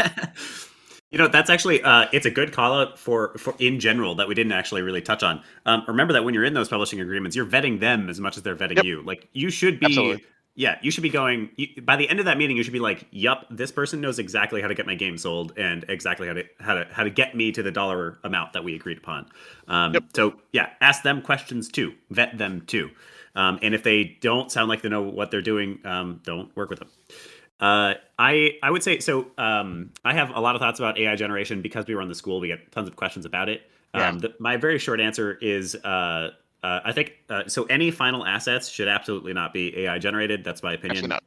That's actually it's a good call out for in general that we didn't actually really touch on. Remember that when you're in those publishing agreements, you're vetting them as much as they're vetting yep, you. Like you should absolutely. be, yeah, you should be going by the end of that meeting. You should be like, "Yup, this person knows exactly how to get my game sold and exactly how to get me to the dollar amount that we agreed upon." Yep. So yeah, ask them questions too, vet them too, and if they don't sound like they know what they're doing, don't work with them. I would say so. I have a lot of thoughts about AI generation because we run the school. We get tons of questions about it. Yeah. My very short answer is I think so. Any final assets should absolutely not be AI generated. That's my Absolutely opinion.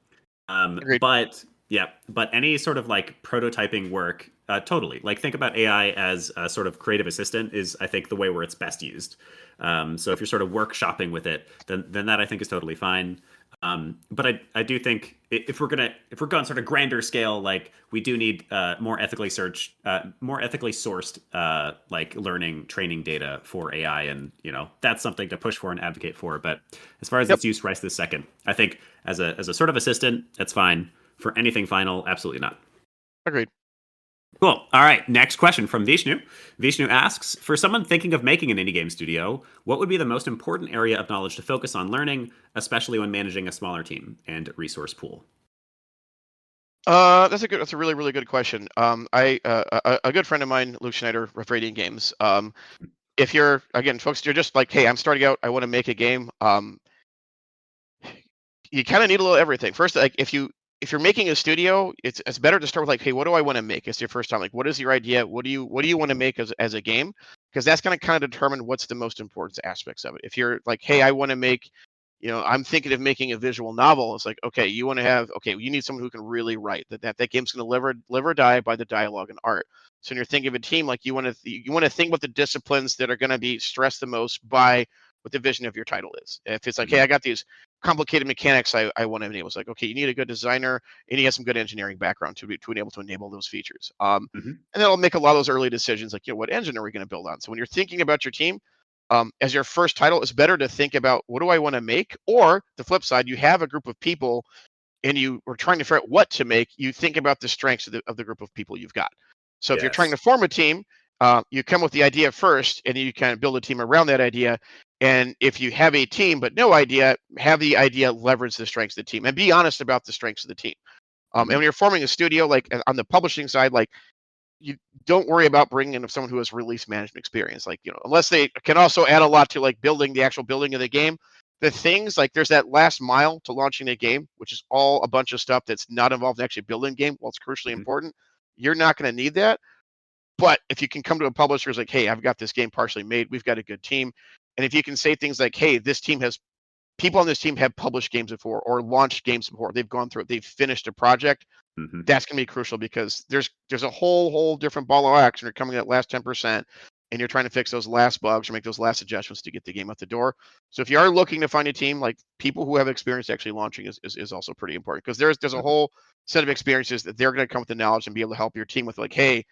not. Agreed. But yeah, but any sort of like prototyping work, totally. Like think about AI as a sort of creative assistant is I think the way where it's best used. So if Yep. you're sort of workshopping with it, then that I think is totally fine. But I do think if we're going sort of grander scale, like we do need more ethically sourced like learning training data for AI, and that's something to push for and advocate for. But as far as Yep. its use right this second, I think as a sort of assistant, it's fine. For anything final, absolutely not. Agreed. Cool. All right. Next question from Vishnu. Vishnu asks, for someone thinking of making an indie game studio, what would be the most important area of knowledge to focus on learning, especially when managing a smaller team and resource pool? That's a really, really good question. A good friend of mine, Luke Schneider of Radiant Games. If you're again, folks, you're just like, hey, I'm starting out, I want to make a game. You kind of need a little everything. First, like if you're making a studio, it's better to start with like, hey, what do I want to make? It's your first time. Like, what is your idea? What do you want to make as a game? because that's going to kind of determine what's the most important aspects of it. If you're like, hey, I want to make, I'm thinking of making a visual novel. It's like, okay, you want to have, okay, you need someone who can really write. That game's going to live or die by the dialogue and art. So when you're thinking of a team, like you want to think about the disciplines that are going to be stressed the most by what the vision of your title is. If it's like, hey, I got these complicated mechanics I want to enable. It's like, okay, you need a good designer and he has some good engineering background to be able to enable those features. And that'll make a lot of those early decisions, like, what engine are we going to build on? So when you're thinking about your team, as your first title, it's better to think about what do I want to make? Or the flip side, you have a group of people and you are trying to figure out what to make. You think about the strengths of the group of people you've got. So if you're trying to form a team, you come with the idea first and you kind of build a team around that idea. And if you have a team but no idea, have the idea leverage the strengths of the team and be honest about the strengths of the team. And when you're forming a studio, like on the publishing side, like you don't worry about bringing in someone who has release management experience, like, unless they can also add a lot to like building the actual building of the game. The things like there's that last mile to launching a game, which is all a bunch of stuff that's not involved in actually building a game. Well, it's crucially important. You're not going to need that. But if you can come to a publisher who's like, hey, I've got this game partially made, we've got a good team. And if you can say things like, hey, this team has people on this team have published games before or launched games before. They've gone through it. They've finished a project. That's going to be crucial because there's a whole different ball of wax when you're coming at last 10% and you're trying to fix those last bugs or make those last adjustments to get the game out the door. So if you are looking to find a team, like people who have experience actually launching is also pretty important because there's a whole set of experiences that they're going to come with the knowledge and be able to help your team with, like, hey,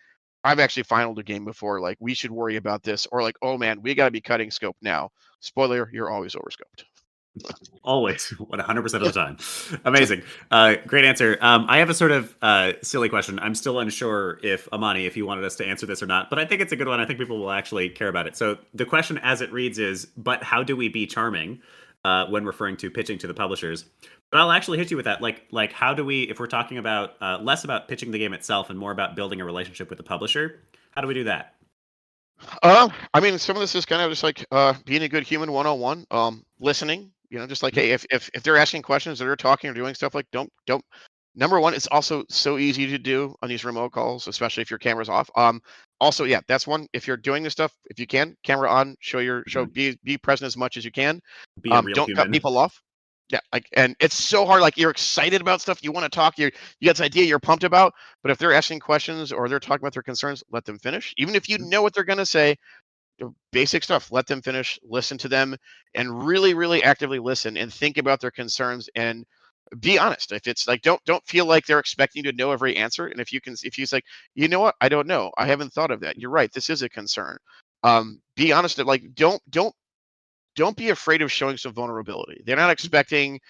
I've actually finaled a game before. Like, we should worry about this. Or like, oh man, we got to be cutting scope now. Spoiler, you're always overscoped. Always, 100% of the time. Amazing. Great answer. I have a sort of silly question. I'm still unsure if, Amani, if you wanted us to answer this or not, but I think it's a good one. I think people will actually care about it. So the question as it reads is, but how do we be charming when referring to pitching to the publishers? But I'll actually hit you with that. Like how do we, if we're talking about less about pitching the game itself and more about building a relationship with the publisher, how do we do that? I mean, some of this is kind of just like being a good human 101, listening, just like, hey, if they're asking questions or they're talking or doing stuff, like don't number one, it's also so easy to do on these remote calls, especially if your camera's off. Also, yeah, that's one. If you're doing this stuff, if you can, camera on, be present as much as you can. Be a real Don't human. cut people off. Yeah, and it's so hard. Like, you're excited about stuff, you want to talk, you got this idea you're pumped about, but if they're asking questions or they're talking about their concerns, let them finish. Even if you know what they're going to say, basic stuff, let them finish, listen to them, and really, really actively listen and think about their concerns and be honest. If it's like, don't feel like they're expecting you to know every answer. And if you like, you know what, I don't know, I haven't thought of that. You're right, this is a concern. Be honest. Like, don't be afraid of showing some vulnerability. They're not expecting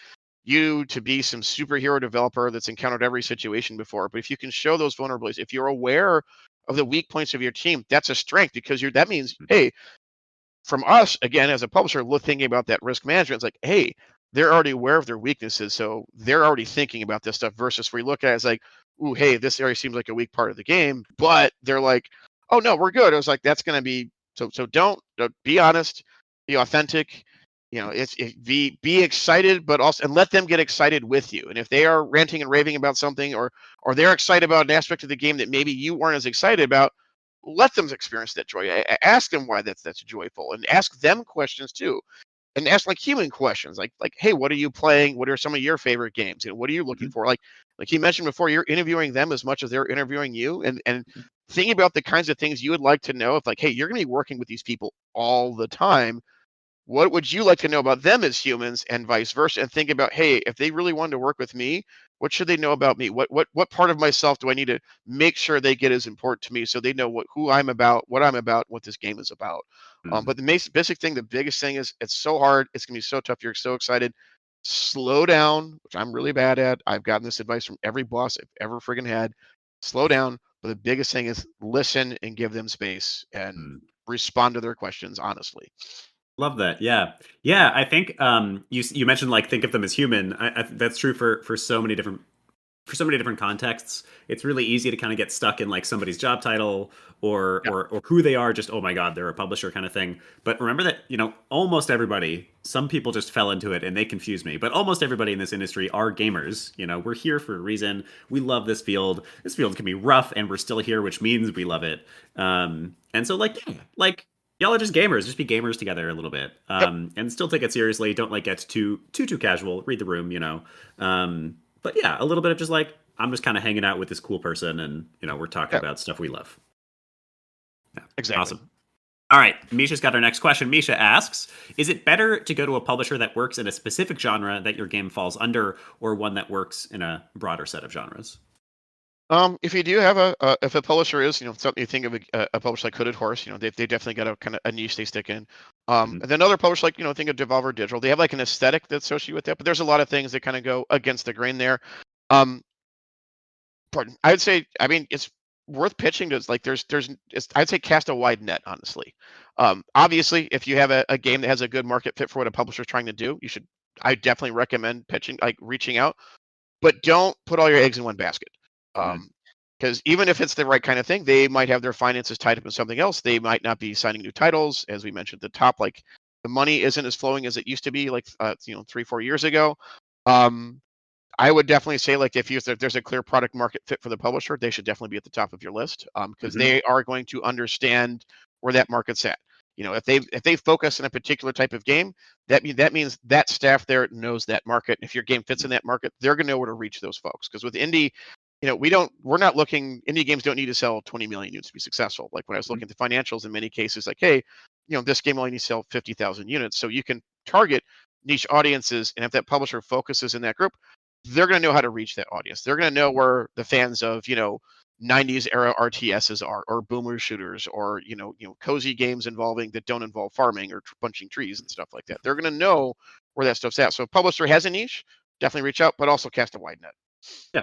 you to be some superhero developer that's encountered every situation before. But if you can show those vulnerabilities, if you're aware of the weak points of your team, that's a strength because that means, hey, from us, again, as a publisher, thinking about that risk management, it's like, hey, they're already aware of their weaknesses. So they're already thinking about this stuff versus we look at it as like, ooh, hey, this area seems like a weak part of the game. But they're like, oh, no, we're good. I was like, that's going to be so don't be honest. Be authentic, be excited, but also, and let them get excited with you. And if they are ranting and raving about something, or they're excited about an aspect of the game that maybe you weren't as excited about, let them experience that joy. Ask them why that's joyful, and ask them questions too, and ask like human questions, like, hey, what are you playing? What are some of your favorite games? What are you looking for? Like you mentioned before, you're interviewing them as much as they're interviewing you, and thinking about the kinds of things you would like to know. If like, hey, you're going to be working with these people all the time, what would you like to know about them as humans, and vice versa? And think about, hey, if they really wanted to work with me, what should they know about me? What part of myself do I need to make sure they get as important to me, so they know who I'm about, what I'm about, what this game is about. But the basic thing, the biggest thing is, it's so hard. It's gonna be so tough. You're so excited. Slow down, which I'm really bad at. I've gotten this advice from every boss I've ever friggin' had. Slow down. But the biggest thing is listen and give them space and respond to their questions honestly. Love that. Yeah. I think you mentioned, like, think of them as human. That's true for so many different contexts. It's really easy to kind of get stuck in like somebody's job title or who they are, just, oh my god, they're a publisher kind of thing. But remember that, almost everybody, some people just fell into it and they confuse me, but almost everybody in this industry are gamers. We're here for a reason. We love this field. This field can be rough and we're still here, which means we love it. And so, like y'all are just gamers. Just be gamers together a little bit, Yep. and still take it seriously. Don't like get too casual. Read the room, But yeah, a little bit of just like I'm just kind of hanging out with this cool person, and we're talking Yep. about stuff we love. Yeah, Exactly. awesome. All right, Misha's got our next question. Misha asks, is it better to go to a publisher that works in a specific genre that your game falls under, or one that works in a broader set of genres? If you do have if a publisher is, something you think of a publisher like Hooded Horse, they definitely got a kind of a niche they stick in. Mm-hmm. And then other publishers like, think of Devolver Digital. They have like an aesthetic that's associated with that, but there's a lot of things that kind of go against the grain there. Um, Pardon. I would say, I mean, it's worth pitching to. Like, I'd say cast a wide net, honestly. Obviously, if you have a game that has a good market fit for what a publisher's trying to do, I definitely recommend pitching, like reaching out, but don't put all your eggs in one basket. Mm-hmm. Because even if it's the right kind of thing, they might have their finances tied up in something else. They might not be signing new titles, as we mentioned at the top. Like, the money isn't as flowing as it used to be, like 3-4 years ago. Um, I would definitely say, like, if there's a clear product market fit for the publisher, they should definitely be at the top of your list, because Mm-hmm. they are going to understand where that market's at. If they focus on a particular type of game, that means that staff there knows that market. If your game fits in that market, they're going to know where to reach those folks. Because with indie, we're not looking. Indie games don't need to sell 20 million units to be successful. Like, when I was looking at the financials, in many cases, like, hey, this game only needs to sell 50,000 units, so you can target niche audiences, and if that publisher focuses in that group, they're going to know how to reach that audience. They're going to know where the fans of 90s era RTSs are, or boomer shooters, or cozy games that don't involve farming or punching trees and stuff like that. They're going to know where that stuff's at. So if a publisher has a niche, definitely reach out, but also cast a wide net. Yeah,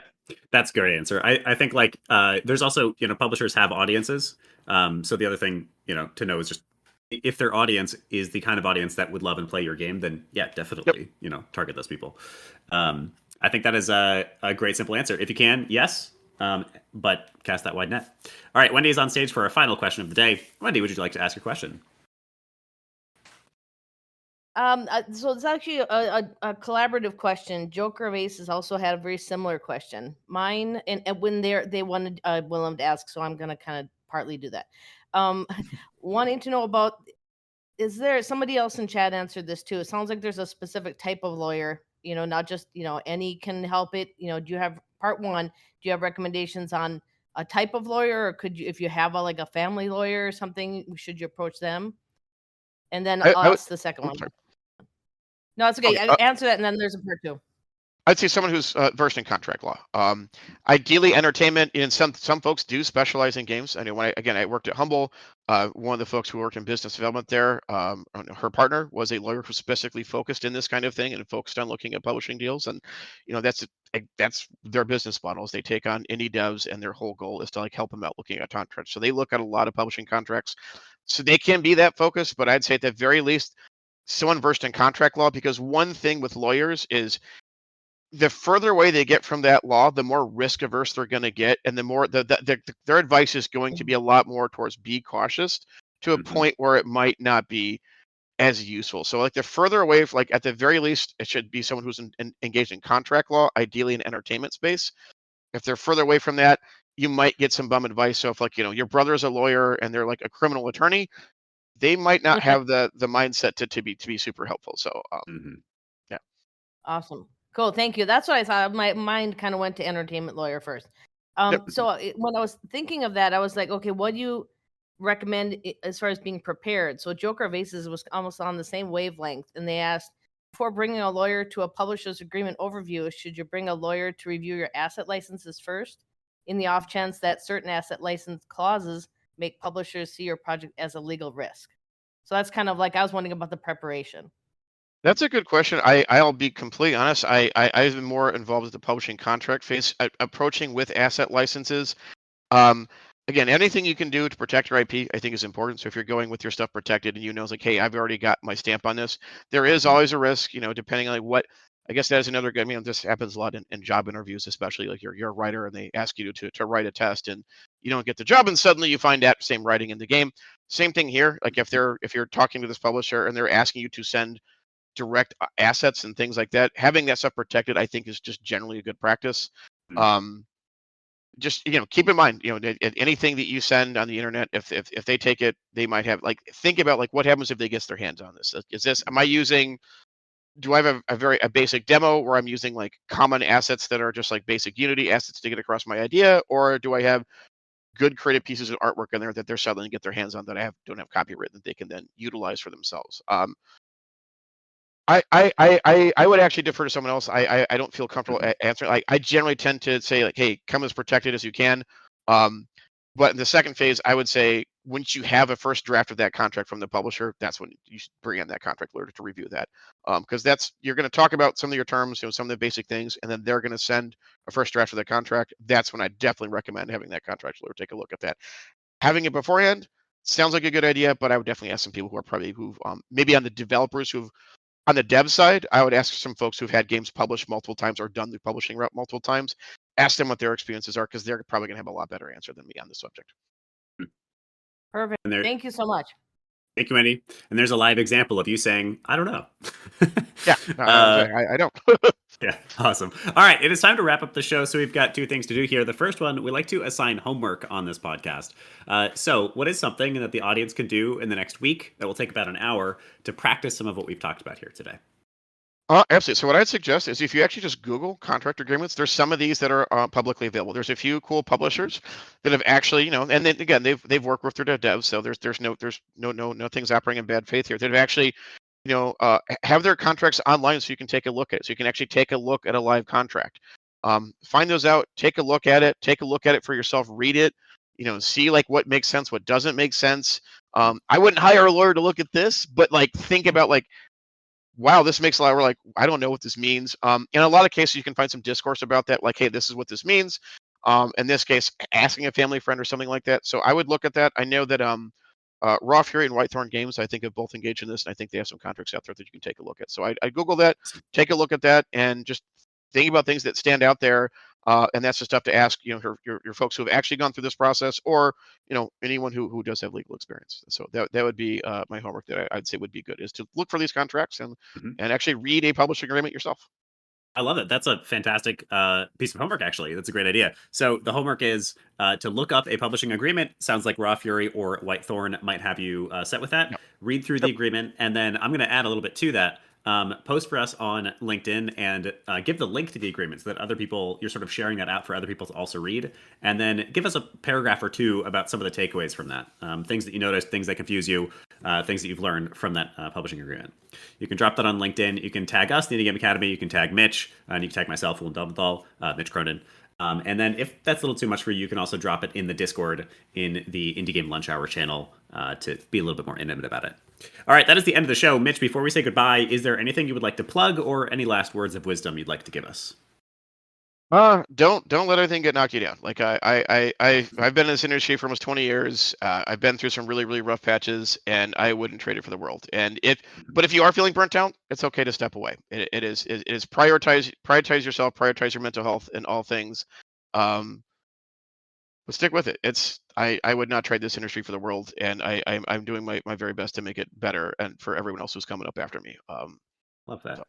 that's a great answer. I think like there's also publishers have audiences. So the other thing to know is just if their audience is the kind of audience that would love and play your game, then yeah, Yep. definitely target those people. I think that is a great simple answer. If you can, yes, but cast that wide net. All right, Wendy is on stage for our final question of the day. Wendy, would you like to ask your question? So it's actually a collaborative question. Joker of Aces also had a very similar question. Mine, and when they wanted Willem to ask, so I'm gonna kind of partly do that. Um, wanting to know about, is there somebody else in chat answered this too? It sounds like there's a specific type of lawyer, not just any can help it. Do you have part one? Do you have recommendations on a type of lawyer, or could you, if you have like a family lawyer or something, should you approach them? And then I, I'll I would. ask the second I'm one. sorry. No, it's okay. Okay. Answer that, and then there's a part two. I'd say someone who's versed in contract law. Ideally, entertainment. And some folks do specialize in games. I know I worked at Humble. One of the folks who worked in business development there, her partner was a lawyer who specifically focused in this kind of thing and focused on looking at publishing deals. And that's their business models. They take on indie devs, and their whole goal is to like help them out looking at contracts. So they look at a lot of publishing contracts. So they can be that focused, but I'd say at the very least, someone versed in contract law, because one thing with lawyers is the further away they get from that law, the more risk averse they're going to get, and the more their advice is going to be a lot more towards be cautious, to a Mm-hmm. point where it might not be as useful. So, like, the further away, like at the very least, it should be someone who's engaged in contract law, ideally in entertainment space. If they're further away from that, you might get some bum advice. So if, like, your brother is a lawyer and they're like a criminal attorney, they might not have the mindset to be super helpful. So Mm-hmm. yeah. Awesome. Cool. Thank you. That's what I thought. My mind kind of went to entertainment lawyer first. Yep. When I was thinking of that, I was like, okay, what do you recommend as far as being prepared? So Joker of Aces was almost on the same wavelength, and they asked, before bringing a lawyer to a publisher's agreement overview, should you bring a lawyer to review your asset licenses first, in the off chance that certain asset license clauses make publishers see your project as a legal risk? So that's kind of like, I was wondering about the preparation. That's a good question. I'll be completely honest. I've been more involved with the publishing contract phase, approaching with asset licenses. Um, Again, anything you can do to protect your IP, I think, is important. So if you're going with your stuff protected, and it's like, hey, I've already got my stamp on this, there is always a risk, depending on like what. I guess that is another good. I mean, this happens a lot in job interviews, especially like you're a writer and they ask you to write a test, and you don't get the job, and suddenly you find that same writing in the game. Same thing here. Like, if you're talking to this publisher and they're asking you to send direct assets and things like that, having that stuff protected, I think, is just generally a good practice. Mm-hmm. Um, just keep in mind, anything that you send on the internet, if they take it, they might have think about what happens if they get their hands on this. Do I have a basic demo where I'm using common assets that are just basic Unity assets to get across my idea, or do I have good creative pieces of artwork in there that they're selling to get their hands on that don't have copyright that they can then utilize for themselves? I would actually defer to someone else. I don't feel comfortable answering. I generally tend to say hey, come as protected as you can. But in the second phase, I would say once you have a first draft of that contract from the publisher, that's when you should bring in that contract lawyer to review that. Because you're going to talk about some of your terms, some of the basic things, and then they're going to send a first draft of the contract. That's when I definitely recommend having that contract lawyer take a look at that. Having it beforehand sounds like a good idea, but I would definitely ask some people who've maybe on the developers on the dev side, I would ask some folks who've had games published multiple times or done the publishing route multiple times, ask them what their experiences are, because they're probably going to have a lot better answer than me on the subject. Perfect. Thank you so much. Thank you, Wendy. And there's a live example of you saying, I don't know. Yeah, I don't. Yeah, awesome. All right, it is time to wrap up the show. So we've got two things to do here. The first one, we like to assign homework on this podcast. So what is something that the audience can do in the next week that will take about an hour to practice some of what we've talked about here today? Absolutely. So what I'd suggest is if you actually just Google contract agreements, there's some of these that are publicly available. There's a few cool publishers that have actually, and then again, they've worked with their devs, so there's no things operating in bad faith here. They've actually, have their contracts online so you can take a look at it. So you can actually take a look at a live contract. Find those out, take a look at it for yourself, read it, see what makes sense, what doesn't make sense. I wouldn't hire a lawyer to look at this, but think about wow, this makes a lot of I don't know what this means. In a lot of cases, you can find some discourse about that, hey, this is what this means. In this case, asking a family friend or something like that. So I would look at that. I know that Raw Fury and Whitethorn Games, I think, have both engaged in this, and I think they have some contracts out there that you can take a look at. So I Google that, take a look at that, and just think about things that stand out there. And that's the stuff to ask, your folks who have actually gone through this process, or anyone who does have legal experience. So that would be my homework that I'd say would be good, is to look for these contracts and actually read a publishing agreement yourself. I love it. That's a fantastic piece of homework, actually. That's a great idea. So the homework is to look up a publishing agreement. Sounds like Raw Fury or Whitethorn might have you set with that. Yep. Read through the agreement, and then I'm going to add a little bit to that. Post for us on LinkedIn and give the link to the agreement so that other people, you're sort of sharing that out for other people to also read. And then give us a paragraph or two about some of the takeaways from that. Things that you noticed, things that confuse you, things that you've learned from that publishing agreement. You can drop that on LinkedIn. You can tag us, the Indie Game Academy. You can tag Mitch, and you can tag myself, Will Dumbethal, Mitch Cronin. And then if that's a little too much for you, you can also drop it in the Discord in the Indie Game Lunch Hour channel to be a little bit more intimate about it. All right, that is the end of the show. Mitch, before we say goodbye, is there anything you would like to plug or any last words of wisdom you'd like to give us? Don't let anything get knocked you down. I've been in this industry for almost 20 years. I've been through some really, really rough patches, and I wouldn't trade it for the world. But if you are feeling burnt out, it's okay to step away. It is prioritize yourself, prioritize your mental health in all things. But stick with it. I would not trade this industry for the world, and I'm doing my very best to make it better, and for everyone else who's coming up after me. Love that. So.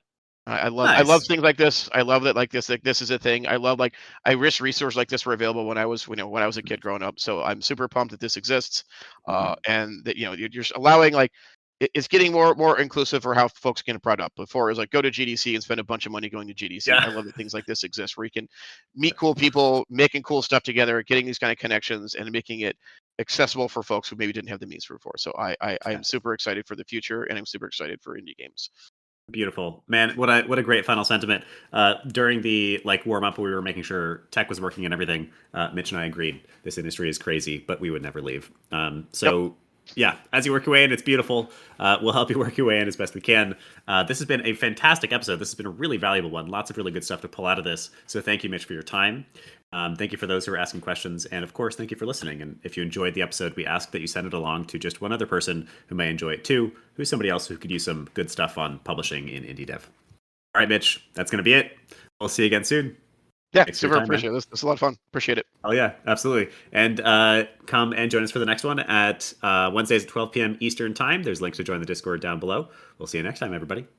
I love things like this. I love that this is a thing. I love I wish resources like this were available when I was a kid growing up. So I'm super pumped that this exists, and that you're just allowing it's getting more inclusive for how folks get brought up. Before it was go to GDC and spend a bunch of money going to GDC. Yeah. I love that things like this exist where you can meet cool people, making cool stuff together, getting these kind of connections, and making it accessible for folks who maybe didn't have the means before. So I am super excited for the future, and I'm super excited for indie games. Beautiful, man. What a great final sentiment. During the warm up, we were making sure tech was working and everything. Mitch and I agreed this industry is crazy, but we would never leave. Yep. Yeah, as you work your way in, it's beautiful. We'll help you work your way in as best we can. This has been a fantastic episode. This has been a really valuable one. Lots of really good stuff to pull out of this. So thank you, Mitch, for your time. Thank you for those who are asking questions. And of course, thank you for listening. And if you enjoyed the episode, we ask that you send it along to just one other person who may enjoy it too, who's somebody else who could use some good stuff on publishing in indie dev. All right, Mitch, that's going to be it. We'll see you again soon. Yeah, super appreciate it. This is a lot of fun. Appreciate it. Oh, yeah, absolutely. And come and join us for the next one at Wednesdays at 12 p.m. Eastern Time. There's links to join the Discord down below. We'll see you next time, everybody.